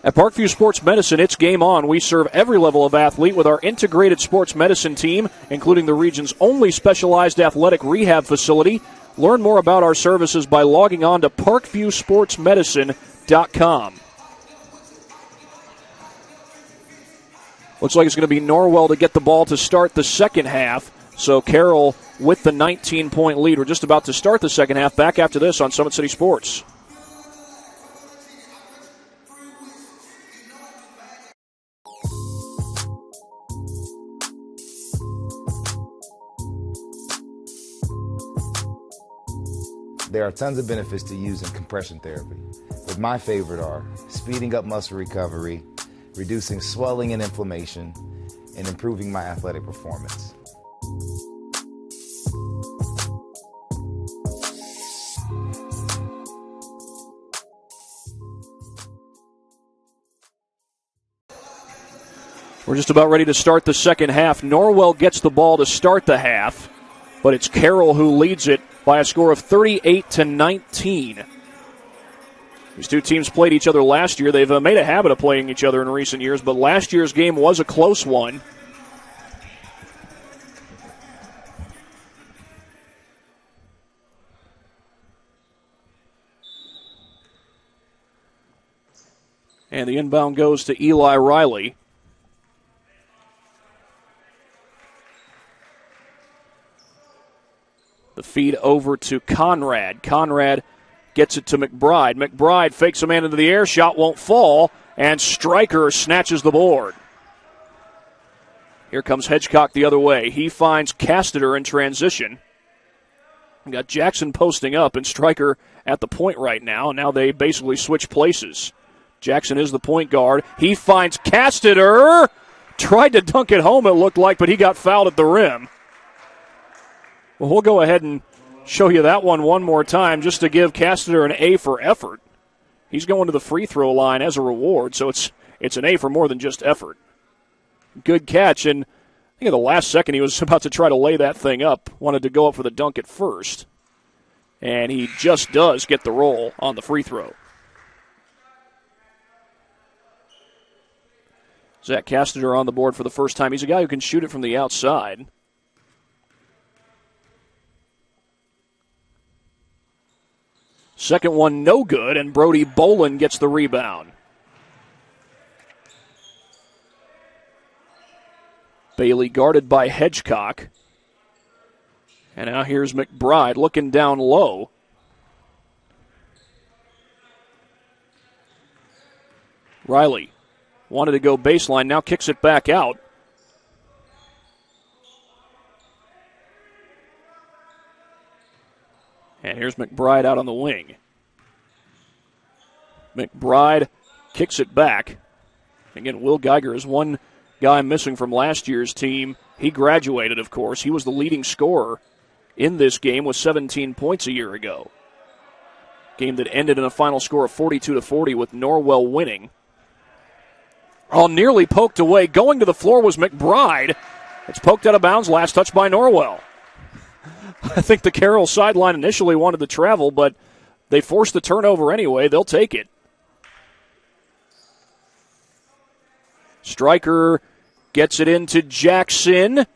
At Parkview Sports Medicine, it's game on. We serve every level of athlete with our integrated sports medicine team, including the region's only specialized athletic rehab facility. Learn more about our services by logging on to parkviewsportsmedicine.com. Looks like it's going to be Norwell to get the ball to start the second half. So Carroll with the 19-point lead. We're just about to start the second half. Back after this on Summit City Sports. There are tons of benefits to using compression therapy, but my favorite are speeding up muscle recovery, reducing swelling and inflammation, and improving my athletic performance. We're just about ready to start the second half. Norwell gets the ball to start the half, but it's Carroll who leads it by a score of 38-19. These two teams played each other last year. They've made a habit of playing each other in recent years, but last year's game was a close one. And the inbound goes to Eli Riley. The feed over to Conrad. Conrad gets it to McBride. McBride fakes a man into the air. Shot won't fall. And Stryker snatches the board. Here comes Hedgecock the other way. He finds Casteter in transition. We got Jackson posting up and Stryker at the point right now. Now they basically switch places. Jackson is the point guard. He finds Casteter. Tried to dunk it home, it looked like, but he got fouled at the rim. Well, we'll go ahead and show you that one more time just to give Casteter an A for effort. He's going to the free throw line as a reward, so it's an A for more than just effort. Good catch, and I think at the last second he was about to try to lay that thing up. Wanted to go up for the dunk at first, and he just does get the roll on the free throw. Zach Casteter on the board for the first time. He's a guy who can shoot it from the outside. Second one, no good, and Brody Bolin gets the rebound. Bailey guarded by Hedgecock. And now here's McBride looking down low. Riley wanted to go baseline, now kicks it back out. And here's McBride out on the wing. McBride kicks it back. Again, Will Geiger is one guy missing from last year's team. He graduated, of course. He was the leading scorer in this game with 17 points a year ago. Game that ended in a final score of 42-40 with Norwell winning. Oh, nearly poked away. Going to the floor was McBride. It's poked out of bounds. Last touch by Norwell. I think the Carroll sideline initially wanted to travel, but they forced the turnover anyway. They'll take it. Stryker gets it into Jackson.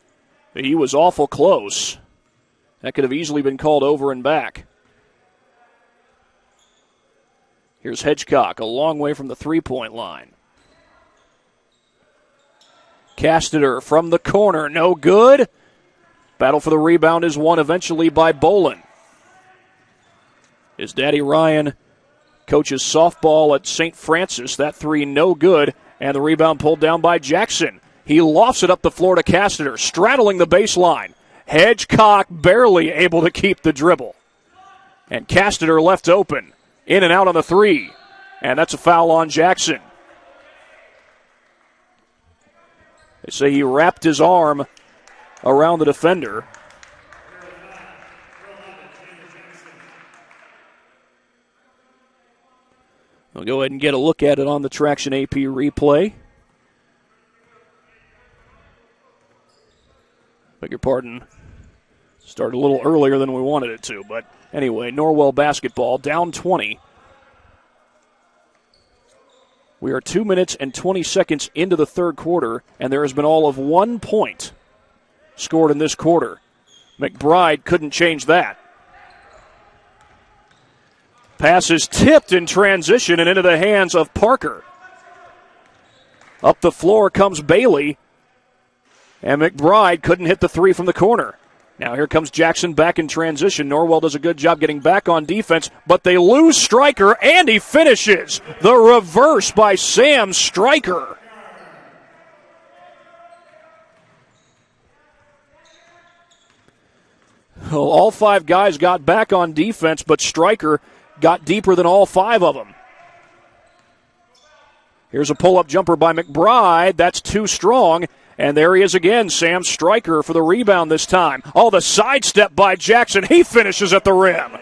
He was awful close. That could have easily been called over and back. Here's Hedgecock, a long way from the three-point line. Casteter from the corner, no good. Battle for the rebound is won eventually by Bolin. His daddy Ryan coaches softball at St. Francis. That three no good, and the rebound pulled down by Jackson. He lofts it up the floor to Casteter, straddling the baseline. Hedgecock barely able to keep the dribble. And Casteter left open, in and out on the three. And that's a foul on Jackson. They say he wrapped his arm around the defender. We'll go ahead and get a look at it on the Traction AP replay. Beg your pardon. Started a little earlier than we wanted it to, but anyway, Norwell basketball down 20. We are 2 minutes and 20 seconds into the third quarter, and there has been all of 1 point scored in this quarter. McBride couldn't change that. Pass is tipped in transition and into the hands of Parker. Up the floor comes Bailey, and McBride couldn't hit the three from the corner. Now here comes Jackson back in transition. Norwell does a good job getting back on defense, but they lose Stryker, and he finishes. The reverse by Sam Stryker. Well, all 5 guys got back on defense, but Stryker got deeper than all 5 of them. Here's a pull-up jumper by McBride. That's too strong. And there he is again, Sam Stryker for the rebound this time. Oh, the sidestep by Jackson. He finishes at the rim.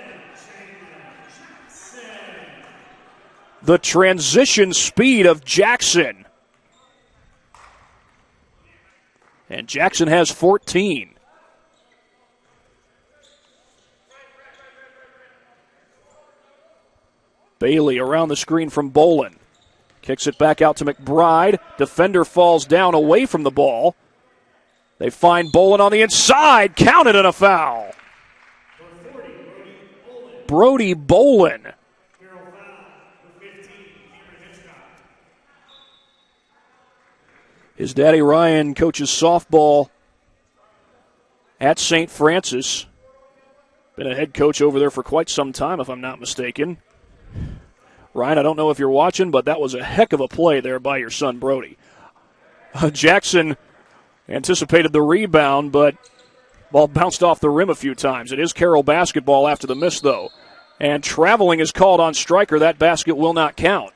The transition speed of Jackson. And Jackson has 14. Bailey around the screen from Bolin. Kicks it back out to McBride. Defender falls down away from the ball. They find Bolin on the inside. Counted and a foul. Brody Bolin. His daddy Ryan coaches softball at St. Francis. Been a head coach over there for quite some time, if I'm not mistaken. Ryan, I don't know if you're watching, but that was a heck of a play there by your son, Brody. Jackson anticipated the rebound, but ball bounced off the rim a few times. It is Carroll basketball after the miss, though. And traveling is called on Stryker. That basket will not count.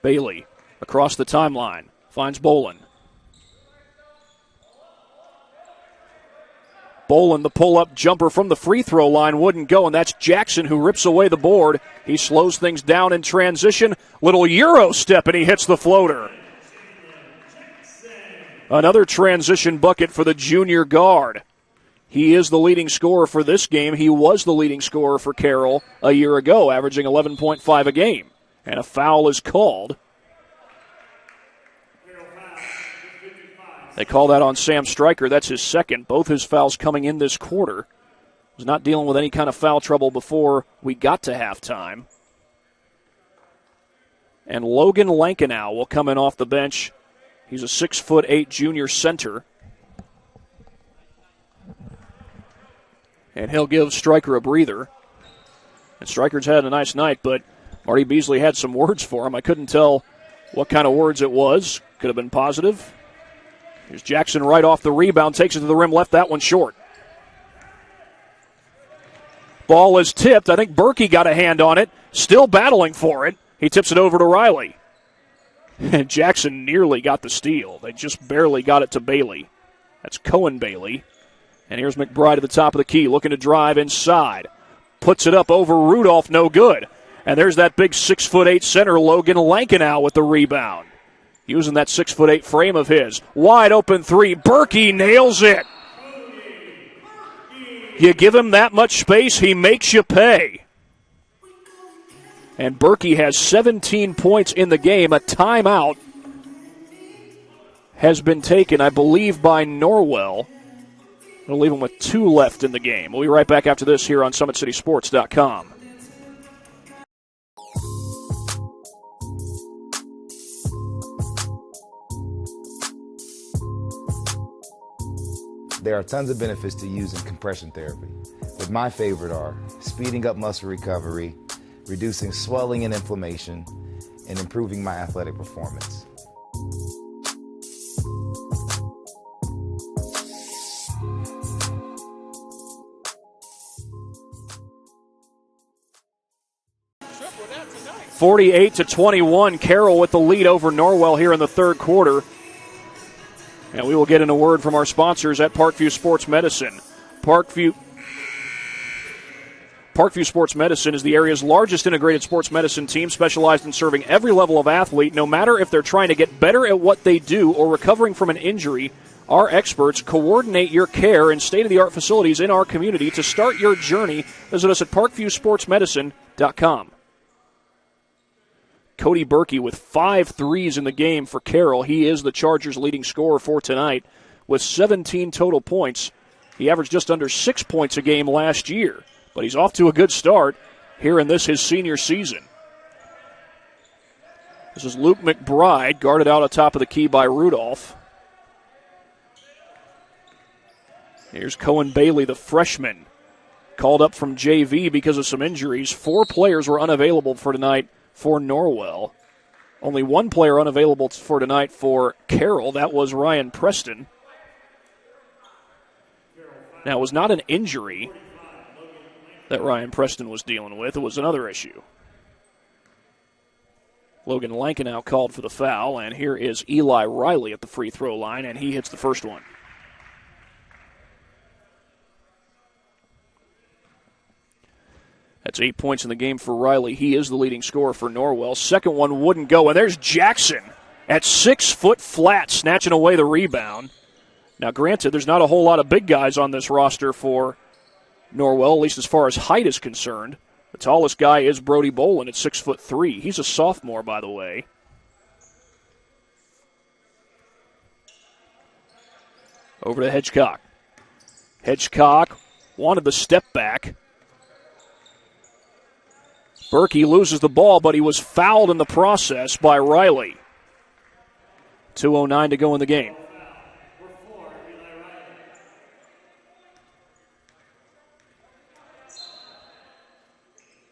Bailey across the timeline finds Bolin. Bolin, the pull-up jumper from the free throw line wouldn't go, and that's Jackson who rips away the board. He slows things down in transition. Little Euro step, and he hits the floater. Another transition bucket for the junior guard. He is the leading scorer for this game. He was the leading scorer for Carroll a year ago, averaging 11.5 a game. And a foul is called. They call that on Sam Stryker. That's his second. Both his fouls coming in this quarter. Was not dealing with any kind of foul trouble before we got to halftime. And Logan Lankenow will come in off the bench. He's a 6'8" junior center. And he'll give Stryker a breather. And Stryker's had a nice night, but Marty Beasley had some words for him. I couldn't tell what kind of words it was. Could have been positive. Here's Jackson right off the rebound, takes it to the rim, left that one short. Ball is tipped. I think Berkey got a hand on it, still battling for it. He tips it over to Riley. And Jackson nearly got the steal. They just barely got it to Bailey. That's Cohen Bailey. And here's McBride at the top of the key, looking to drive inside. Puts it up over Rudolph, no good. And there's that big 6'8" center, Logan Lankenow, with the rebound. Using that 6'8" frame of his. Wide open three. Berkey nails it. You give him that much space, he makes you pay. And Berkey has 17 points in the game. A timeout has been taken, I believe, by Norwell. We'll leave him with 2 left in the game. We'll be right back after this here on SummitCitySports.com. There are tons of benefits to using compression therapy, but my favorite are speeding up muscle recovery, reducing swelling and inflammation, and improving my athletic performance. (48-21), Carroll with the lead over Norwell here in the third quarter. And we will get in a word from our sponsors at Parkview Sports Medicine. Parkview Sports Medicine is the area's largest integrated sports medicine team, specialized in serving every level of athlete. No matter if they're trying to get better at what they do or recovering from an injury, our experts coordinate your care in state-of-the-art facilities in our community. To start your journey, visit us at parkviewsportsmedicine.com. Cody Berkey with 5 threes in the game for Carroll. He is the Chargers' leading scorer for tonight with 17 total points. He averaged just under 6 points a game last year, but he's off to a good start here in this, his senior season. This is Luke McBride, guarded out atop of the key by Rudolph. Here's Cohen Bailey, the freshman. called up from JV because of some injuries. 4 players were unavailable for tonight for Norwell. Only 1 player unavailable for tonight for Carroll. That was Ryan Preston. Now, it was not an injury that Ryan Preston was dealing with. It was another issue. Logan Lankenau called for the foul, and here is Eli Riley at the free throw line, and he hits the first one. That's 8 points in the game for Riley. He is the leading scorer for Norwell. Second one wouldn't go, and there's Jackson at 6 foot flat, snatching away the rebound. Now, granted, there's not a whole lot of big guys on this roster for Norwell, at least as far as height is concerned. The tallest guy is Brody Bolin at 6'3". He's a sophomore, by the way. Over to Hedgecock. Hedgecock wanted the step back. Berkey loses the ball, but he was fouled in the process by Riley. 2:09 to go in the game.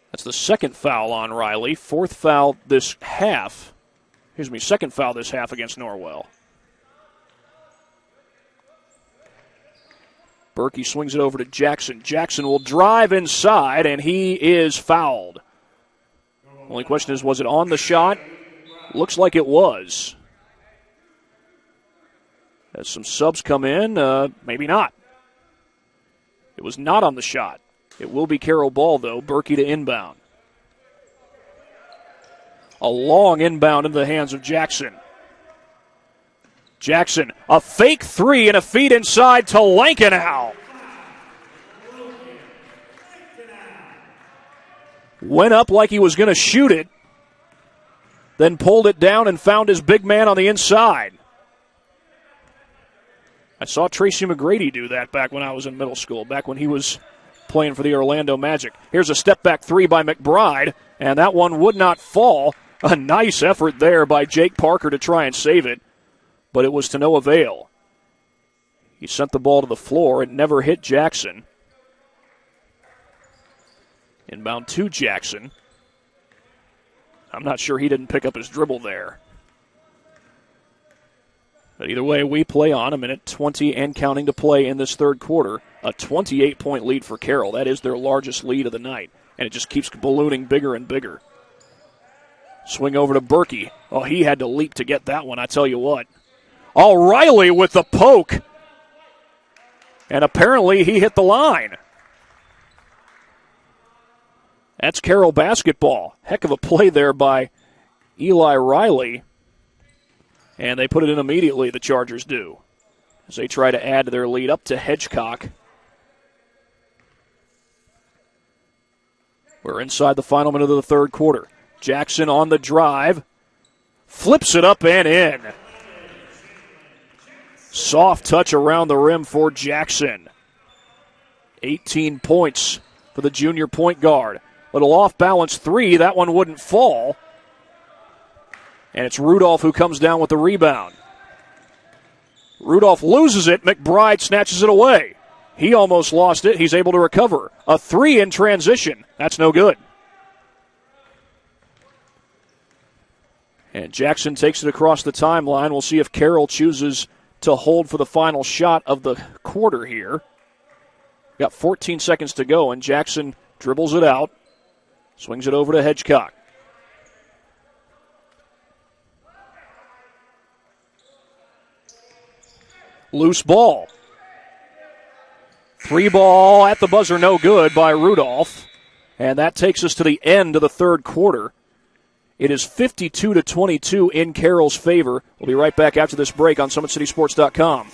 That's the second foul on Riley. Second foul this half against Norwell. Berkey swings it over to Jackson. Jackson will drive inside, and he is fouled. Only question is, was it on the shot? Looks like it was. As some subs come in, maybe not. It was not on the shot. It will be Carroll ball, though. Berkey to inbound. A long inbound into the hands of Jackson. Jackson, a fake 3 and a feed inside to Lankenau. Went up like he was going to shoot it, then pulled it down and found his big man on the inside. I saw Tracy McGrady do that back when I was in middle school, back when he was playing for the Orlando Magic. Here's a step-back 3 by McBride, and that one would not fall. A nice effort there by Jake Parker to try and save it, but it was to no avail. He sent the ball to the floor. It never hit Jackson. Inbound to Jackson. I'm not sure he didn't pick up his dribble there. But either way, we play on. 1:20 and counting to play in this third quarter. A 28-point lead for Carroll. That is their largest lead of the night. And it just keeps ballooning bigger and bigger. Swing over to Berkey. Oh, he had to leap to get that one, I tell you what. Riley with the poke. And apparently he hit the line. That's Carroll basketball. Heck of a play there by Eli Riley. And they put it in immediately, the Chargers do, as they try to add to their lead up to Hedgecock. We're inside the final minute of the third quarter. Jackson on the drive. Flips it up and in. Soft touch around the rim for Jackson. 18 points for the junior point guard. Little off-balance 3. That one wouldn't fall. And it's Rudolph who comes down with the rebound. Rudolph loses it. McBride snatches it away. He almost lost it. He's able to recover. A 3 in transition. That's no good. And Jackson takes it across the timeline. We'll see if Carroll chooses to hold for the final shot of the quarter here. Got 14 seconds to go, and Jackson dribbles it out. Swings it over to Hedgecock. Loose ball. 3 ball at the buzzer, no good by Rudolph. And that takes us to the end of the third quarter. It is 52-22 in Carroll's favor. We'll be right back after this break on SummitCitySports.com.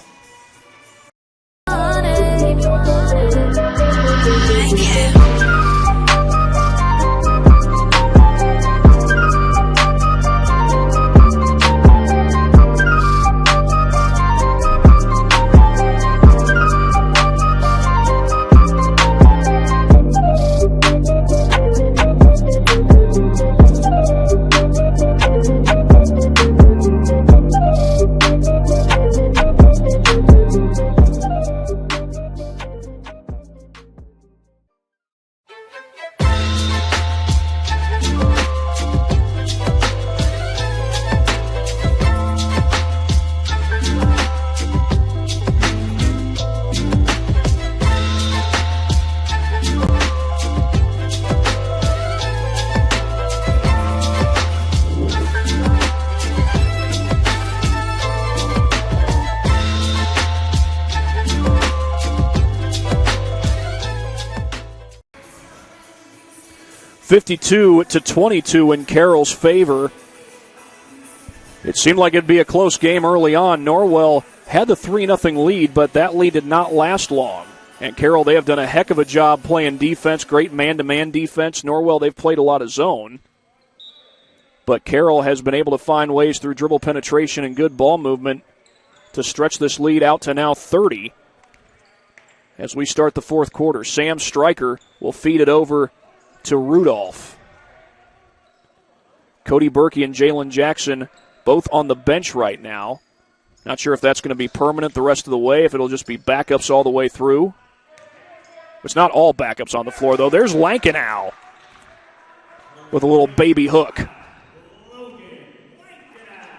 52-22 in Carroll's favor. It seemed like it'd be a close game early on. Norwell had the 3-0 lead, but that lead did not last long. And Carroll, they have done a heck of a job playing defense, great man-to-man defense. Norwell, they've played a lot of zone. But Carroll has been able to find ways through dribble penetration and good ball movement to stretch this lead out to now 30. As we start the fourth quarter, Sam Stryker will feed it over to Rudolph. Cody Berkey and Jalen Jackson both on the bench right now. Not sure if that's going to be permanent the rest of the way, if it'll just be backups all the way through. It's not all backups on the floor, though. There's Lankenau with a little baby hook.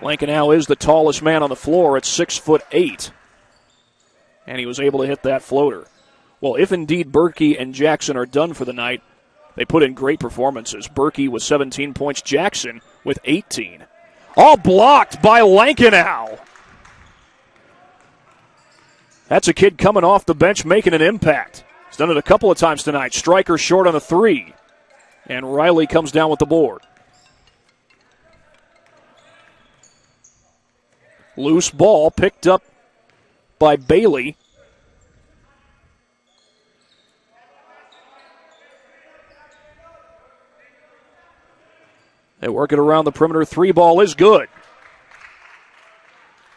Lankenau is the tallest man on the floor at 6'8". And he was able to hit that floater. Well, if indeed Berkey and Jackson are done for the night, they put in great performances. Berkey with 17 points, Jackson with 18. All blocked by Lankenau. That's a kid coming off the bench making an impact. He's done it a couple of times tonight. Stryker short on a three. And Riley comes down with the board. Loose ball picked up by Bailey. They work it around the perimeter. Three ball is good.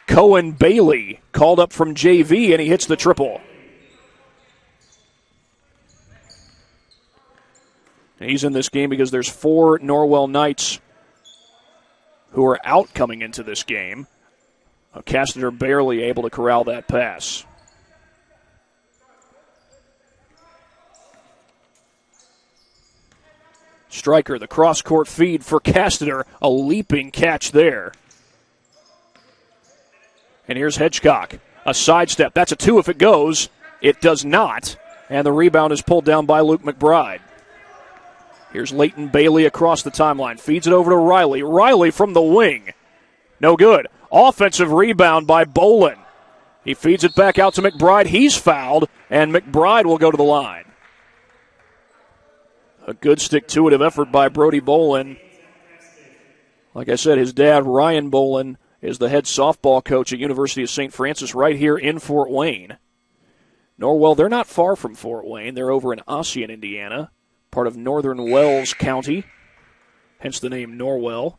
Cohen Bailey called up from JV, and he hits the triple. And he's in this game because there's 4 Norwell Knights who are out coming into this game. Casteter barely able to corral that pass. Stryker, the cross-court feed for Casteter. A leaping catch there. And here's Hedgecock. A sidestep. That's a 2 if it goes. It does not. And the rebound is pulled down by Luke McBride. Here's Leighton Bailey across the timeline. Feeds it over to Riley. Riley from the wing. No good. Offensive rebound by Bolin. He feeds it back out to McBride. He's fouled, and McBride will go to the line. A good stick-to-itive effort by Brody Bolin. Like I said, his dad, Ryan Bolin, is the head softball coach at University of St. Francis right here in Fort Wayne. Norwell, they're not far from Fort Wayne. They're over in Ossian, Indiana, part of Northern Wells County, hence the name Norwell.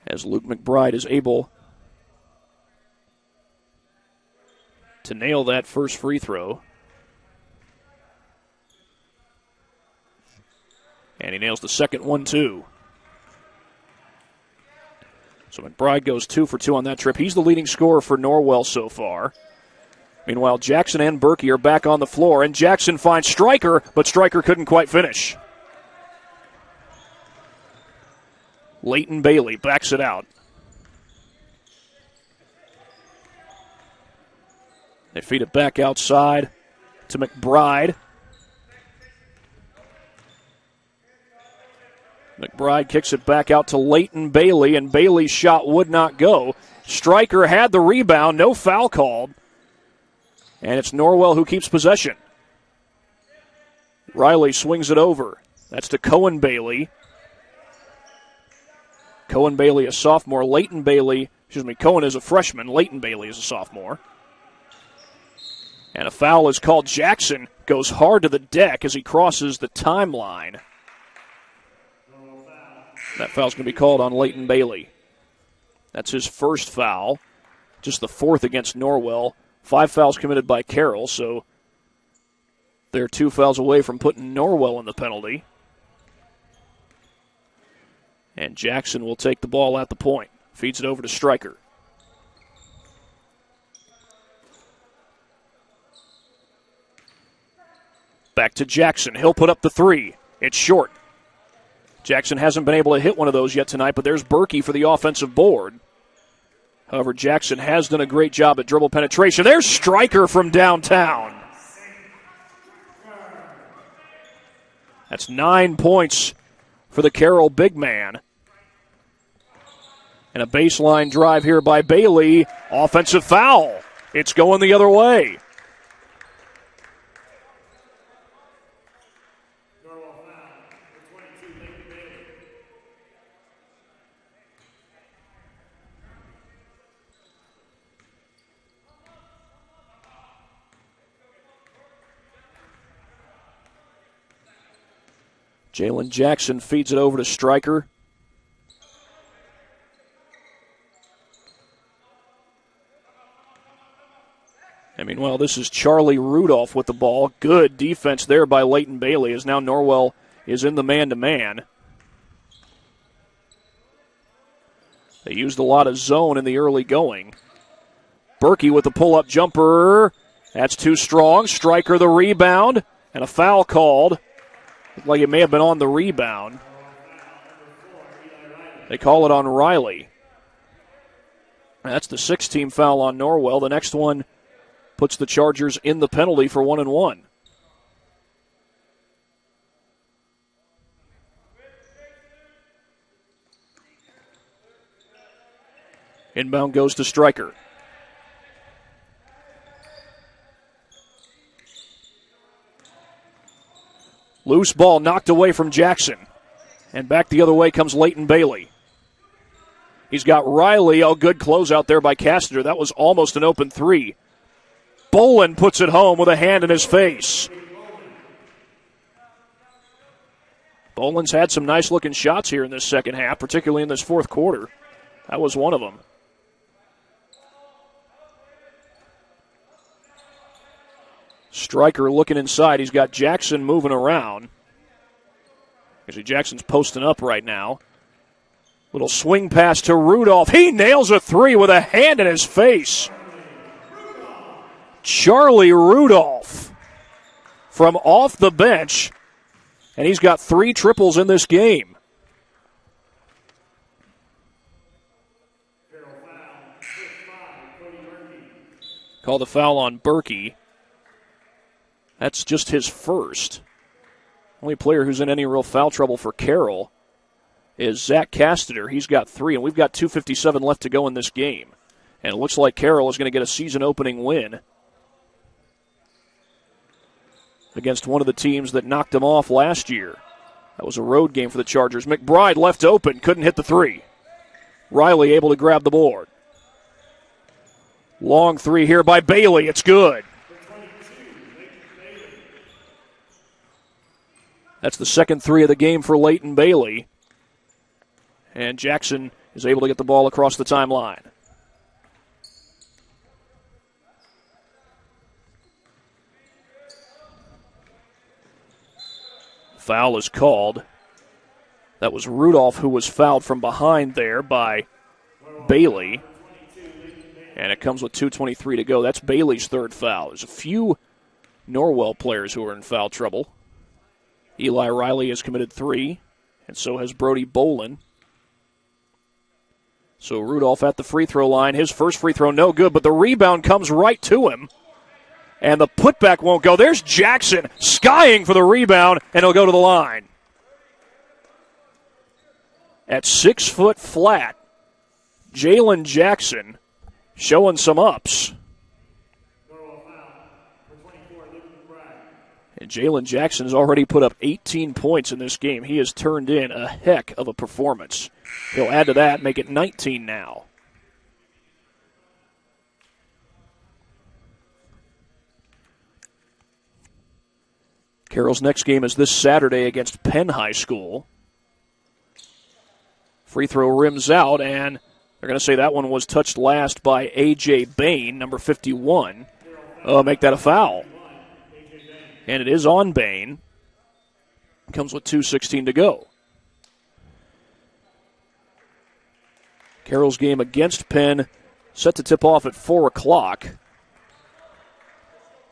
As Luke McBride is able to nail that first free throw. And he nails the second one, too. So McBride goes 2 for 2 on that trip. He's the leading scorer for Norwell so far. Meanwhile, Jackson and Berkey are back on the floor, and Jackson finds Stryker, but Stryker couldn't quite finish. Leighton Bailey backs it out. They feed it back outside to McBride. McBride kicks it back out to Leighton Bailey, and Bailey's shot would not go. Stryker had the rebound, no foul called. And it's Norwell who keeps possession. Riley swings it over. That's to Cohen Bailey. Cohen Bailey, a sophomore. Cohen is a freshman. Leighton Bailey is a sophomore. And a foul is called. Jackson goes hard to the deck as he crosses the timeline. That foul's going to be called on Leighton Bailey. That's his first foul, just the 4th against Norwell. 5 fouls committed by Carroll, so they're 2 fouls away from putting Norwell in the penalty. And Jackson will take the ball at the point. Feeds it over to Stryker. Back to Jackson. He'll put up the 3. It's short. Jackson hasn't been able to hit one of those yet tonight, but there's Berkey for the offensive board. However, Jackson has done a great job at dribble penetration. There's Stryker from downtown. That's 9 points for the Carroll big man. And a baseline drive here by Bailey. Offensive foul. It's going the other way. Jalen Jackson feeds it over to Stryker. And meanwhile, this is Charlie Rudolph with the ball. Good defense there by Leighton Bailey, as now Norwell is in the man-to-man. They used a lot of zone in the early going. Berkey with the pull-up jumper. That's too strong. Stryker the rebound, and a foul called. Looked like it may have been on the rebound. They call it on Riley. That's the 6th-team foul on Norwell. The next one puts the Chargers in the penalty for 1-1. Inbound goes to Stryker. Loose ball knocked away from Jackson. And back the other way comes Leighton Bailey. He's got Riley. Oh, good closeout there by Cassidy. That was almost an open three. Bolin puts it home with a hand in his face. Bolin's had some nice-looking shots here in this second half, particularly in this fourth quarter. That was one of them. Stryker looking inside. He's got Jackson moving around. Actually, Jackson's posting up right now. Little swing pass to Rudolph. He nails a three with a hand in his face. Charlie Rudolph from off the bench, and he's got 3 triples in this game. Call the foul on Berkey. That's just his first. Only player who's in any real foul trouble for Carroll is Zach Castaner. He's got 3, and we've got 2:57 left to go in this game. And it looks like Carroll is going to get a season-opening win against one of the teams that knocked them off last year. That was a road game for the Chargers. McBride left open, couldn't hit the three. Riley able to grab the board. Long three here by Bailey. It's good. That's the second three of the game for Leighton Bailey. And Jackson is able to get the ball across the timeline. Foul is called. That was Rudolph who was fouled from behind there by Bailey. And it comes with 2:23 to go. That's Bailey's third foul. There's a few Norwell players who are in foul trouble. Eli Riley has committed 3, and so has Brody Bolin. So Rudolph at the free throw line. His first free throw no good, but the rebound comes right to him. And the putback won't go. There's Jackson skying for the rebound, and he'll go to the line. At 6 foot flat, Jalen Jackson showing some ups. And Jalen Jackson's already put up 18 points in this game. He has turned in a heck of a performance. He'll add to that, make it 19 now. Carroll's next game is this Saturday against Penn High School. Free throw rims out, and they're going to say that one was touched last by A.J. Bain, number 51. Make that a foul. And it is on Bain. Comes with 2:16 to go. Carroll's game against Penn set to tip off at 4 o'clock.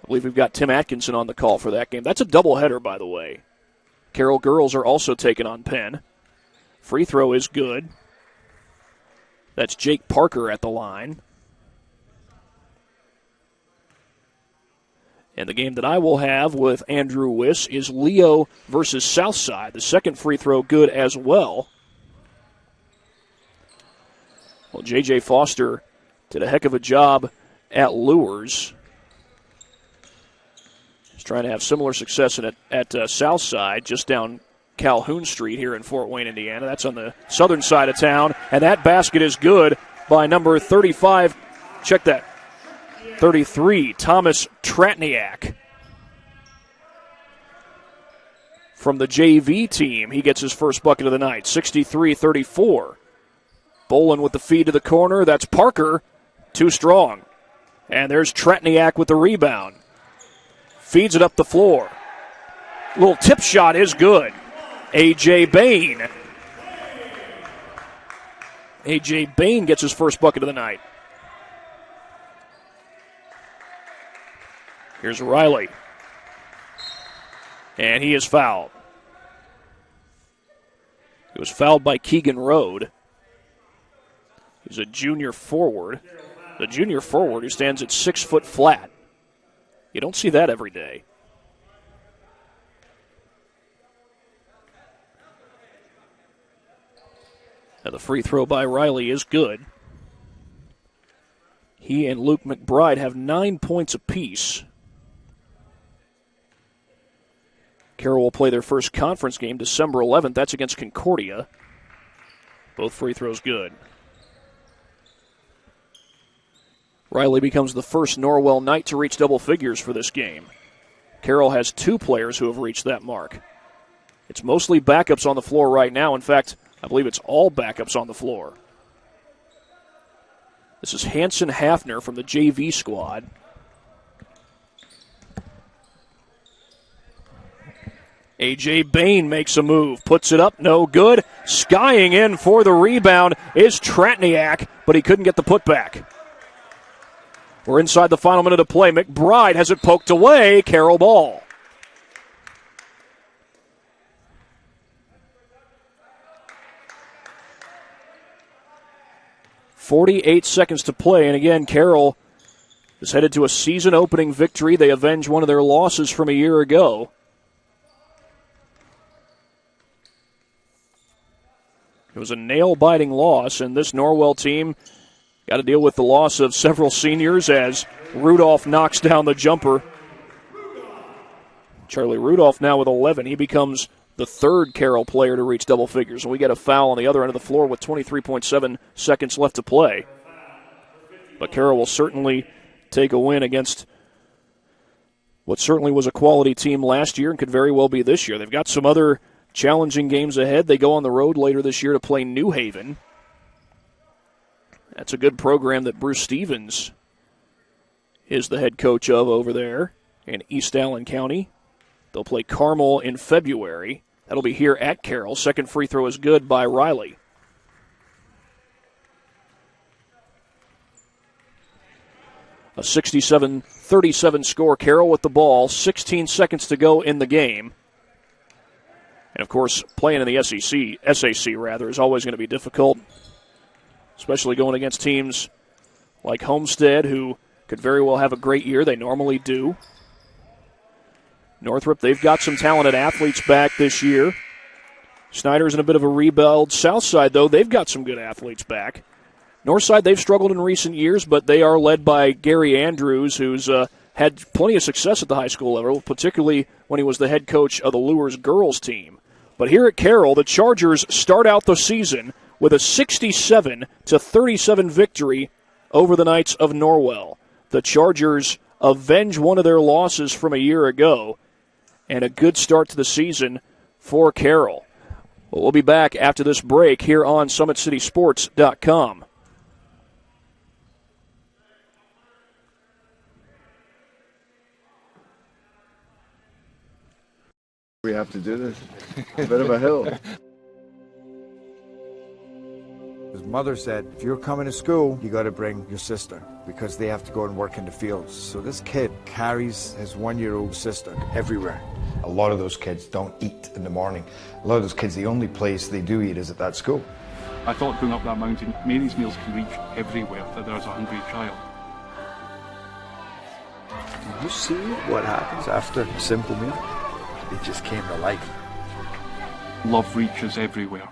I believe we've got Tim Atkinson on the call for that game. That's a doubleheader, by the way. Carroll girls are also taking on Penn. Free throw is good. That's Jake Parker at the line. And the game that I will have with Andrew Wiss is Leo versus Southside. The second free throw good as well. Well, J.J. Foster did a heck of a job at Lures. He's trying to have similar success at Southside, just down Calhoun Street here in Fort Wayne, Indiana. That's on the southern side of town. And that basket is good by number 35. Check that. 33, Thomas Tratniak. from the JV team. He gets his first bucket of the night, 63-34. Bolin with the feed to the corner. That's Parker, too strong. And there's Tretniak with the rebound. Feeds it up the floor. Little tip shot is good. A.J. Bain. A.J. Bain gets his first bucket of the night. Here's Riley. And he is fouled. He was fouled by Keegan Rode. He's a junior forward. The junior forward who stands at 6 foot flat. You don't see that every day. Now the free throw by Riley is good. He and Luke McBride have 9 points apiece. Carroll will play their first conference game December 11th. That's against Concordia. Both free throws good. Riley becomes the first Norwell Knight to reach double figures for this game. Carroll has 2 players who have reached that mark. It's mostly backups on the floor right now. In fact, I believe it's all backups on the floor. This is Hanson Hafner from the JV squad. A.J. Bain makes a move, puts it up, no good. Skying in for the rebound is Tretniak, but he couldn't get the putback. We're inside the final minute of play. McBride has it poked away. Carroll ball. .48 seconds to play, and again, Carroll is headed to a season-opening victory. They avenge one of their losses from a year ago. It was a nail-biting loss, and this Norwell team got to deal with the loss of several seniors as Rudolph knocks down the jumper. Charlie Rudolph now with 11. He becomes the third Carroll player to reach double figures. And we get a foul on the other end of the floor with 23.7 seconds left to play. But Carroll will certainly take a win against what certainly was a quality team last year and could very well be this year. They've got some other challenging games ahead. They go on the road later this year to play New Haven. That's a good program that Bruce Stevens is the head coach of over there in East Allen County. They'll play Carmel in February. That'll be here at Carroll. Second free throw is good by Riley. A 67-37 score. Carroll with the ball. 16 seconds to go in the game. And, of course, playing in the SAC is always going to be difficult, especially going against teams like Homestead, who could very well have a great year. They normally do. Northrop, they've got some talented athletes back this year. Snyder's in a bit of a rebuild. Southside, though, they've got some good athletes back. Northside, they've struggled in recent years, but they are led by Gary Andrews, who's had plenty of success at the high school level, particularly when he was the head coach of the Lures girls team. But here at Carroll, the Chargers start out the season with a 67-37 victory over the Knights of Norwell. The Chargers avenge one of their losses from a year ago, and a good start to the season for Carroll. Well, we'll be back after this break here on SummitCitySports.com. We have to do this. A bit of a hill. His mother said, if you're coming to school, you got to bring your sister because they have to go and work in the fields. So this kid carries his 1-year-old sister everywhere. A lot of those kids don't eat in the morning. A lot of those kids, the only place they do eat is at that school. I thought going up that mountain, Mary's meals can reach everywhere that there's a hungry child. Do you see what happens after a simple meal? It just came to life. Love reaches everywhere.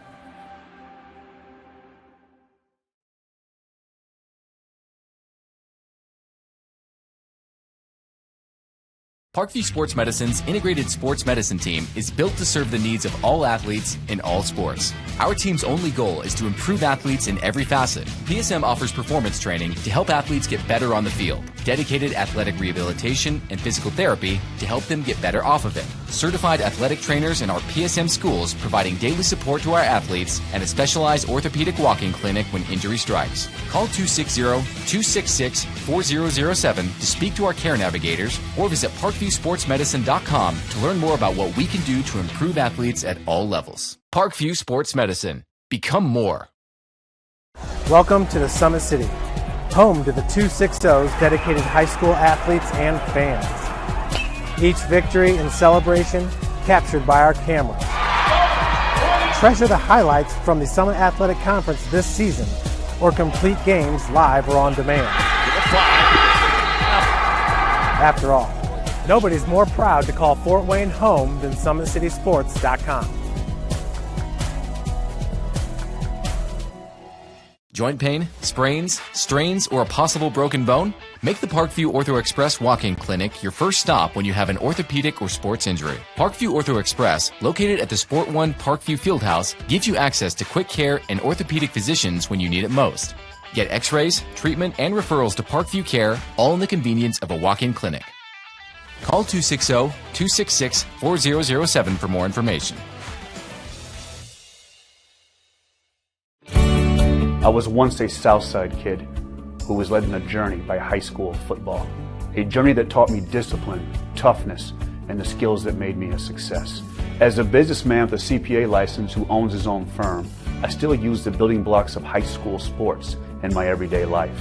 Parkview Sports Medicine's integrated sports medicine team is built to serve the needs of all athletes in all sports. Our team's only goal is to improve athletes in every facet. PSM offers performance training to help athletes get better on the field. dedicated athletic rehabilitation and physical therapy to help them get better off of it. Certified athletic trainers in our PSM schools providing daily support to our athletes and a specialized orthopedic walking clinic when injury strikes. Call 260-266-4007 to speak to our care navigators or visit parkviewsportsmedicine.com to learn more about what we can do to improve athletes at all levels. Parkview Sports Medicine. Become more. Welcome to the Summit City, home to the 260's dedicated high school athletes and fans. Each victory and celebration captured by our camera. Treasure the highlights from the Summit Athletic Conference this season or complete games live or on demand. After all, nobody's more proud to call Fort Wayne home than SummitCitySports.com. Joint pain, sprains, strains, or a possible broken bone? Make the Parkview Ortho Express walk-in clinic your first stop when you have an orthopedic or sports injury. Parkview Ortho Express, located at the Sport One Parkview Fieldhouse, gives you access to quick care and orthopedic physicians when you need it most. Get x-rays, treatment, and referrals to Parkview Care, all in the convenience of a walk-in clinic. Call 260-266-4007 for more information. I was once a Southside kid who was led on a journey by high school football. A journey that taught me discipline, toughness, and the skills that made me a success. As a businessman with a CPA license who owns his own firm, I still use the building blocks of high school sports in my everyday life.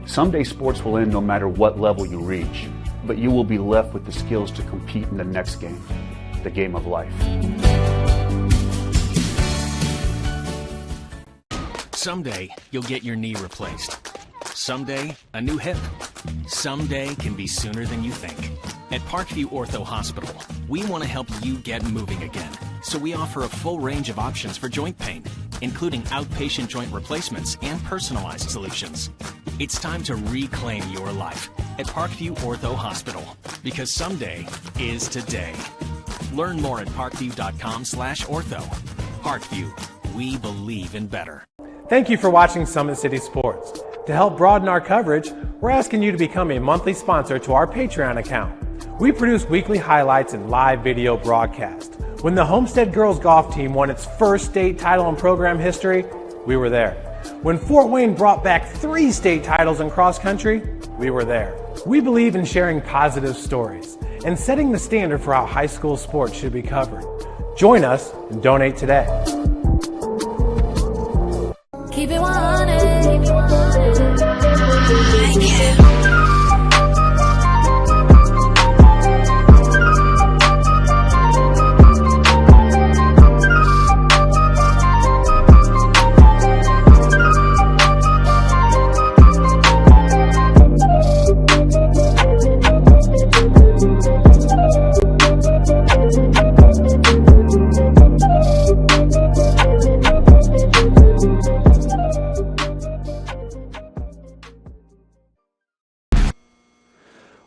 Someday sports will end no matter what level you reach, but you will be left with the skills to compete in the next game, the game of life. Someday, you'll get your knee replaced. Someday, a new hip. Someday can be sooner than you think. At Parkview Ortho Hospital, we want to help you get moving again. So we offer a full range of options for joint pain, including outpatient joint replacements and personalized solutions. It's time to reclaim your life at Parkview Ortho Hospital, because someday is today. Learn more at parkview.com/ortho. Parkview, we believe in better. Thank you for watching Summit City Sports. To help broaden our coverage, we're asking you to become a monthly sponsor to our Patreon account. We produce weekly highlights and live video broadcasts. When the Homestead Girls Golf Team won its first state title in program history, we were there. When Fort Wayne brought back 3 state titles in cross country, we were there. We believe in sharing positive stories and setting the standard for how high school sports should be covered. Join us and donate today. Keep it 100. Thank you.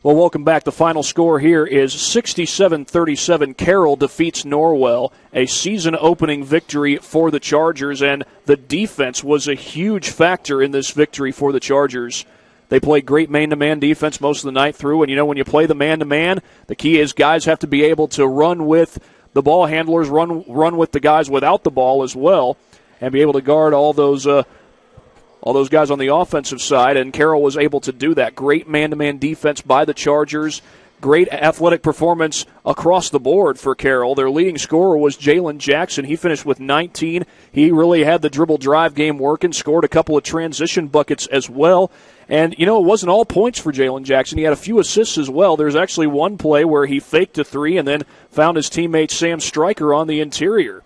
Well, welcome back. The final score here is 67-37. Carroll defeats Norwell, a season-opening victory for the Chargers, and the defense was a huge factor in this victory for the Chargers. They played great man-to-man defense most of the night through, and you know when you play the man-to-man, the key is guys have to be able to run with the ball handlers, run with the guys without the ball as well, and be able to guard all those guys on the offensive side, and Carroll was able to do that. Great man-to-man defense by the Chargers. Great athletic performance across the board for Carroll. Their leading scorer was Jalen Jackson. He finished with 19. He really had the dribble drive game working, scored a couple of transition buckets as well. And, you know, it wasn't all points for Jalen Jackson. He had a few assists as well. There's actually one play where he faked a three and then found his teammate Sam Stryker on the interior.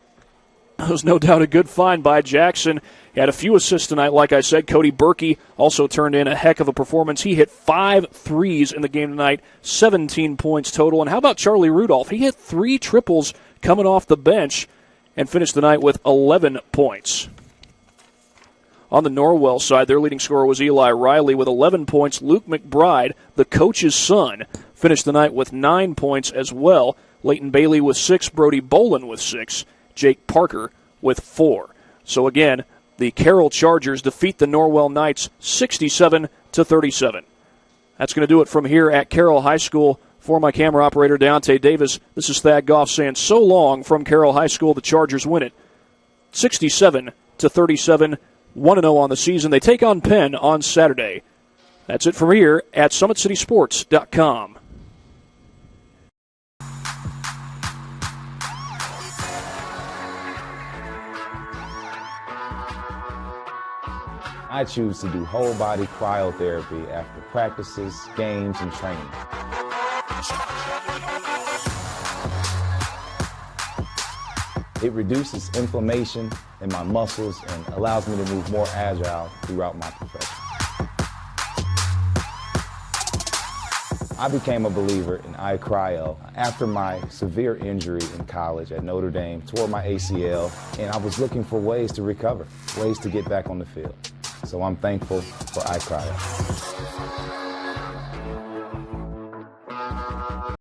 That was no doubt a good find by Jackson. He had a few assists tonight, like I said. Cody Berkey also turned in a heck of a performance. He hit 5 threes in the game tonight, 17 points total. And how about Charlie Rudolph? He hit 3 triples coming off the bench and finished the night with 11 points. On the Norwell side, their leading scorer was Eli Riley with 11 points. Luke McBride, the coach's son, finished the night with 9 points as well. Leighton Bailey with 6, Brody Bolin with 6, Jake Parker with 4. So again, the Carroll Chargers defeat the Norwell Knights 67-37. That's going to do it from here at Carroll High School. For my camera operator, Deontay Davis, this is Thad Goff saying so long from Carroll High School. The Chargers win it 67-37, 1-0 on the season. They take on Penn on Saturday. That's it from here at SummitCitySports.com. I choose to do whole body cryotherapy after practices, games, and training. It reduces inflammation in my muscles and allows me to move more agile throughout my profession. I became a believer in iCryo after my severe injury in college at Notre Dame, tore my ACL, and I was looking for ways to recover, ways to get back on the field. So I'm thankful for iCryo.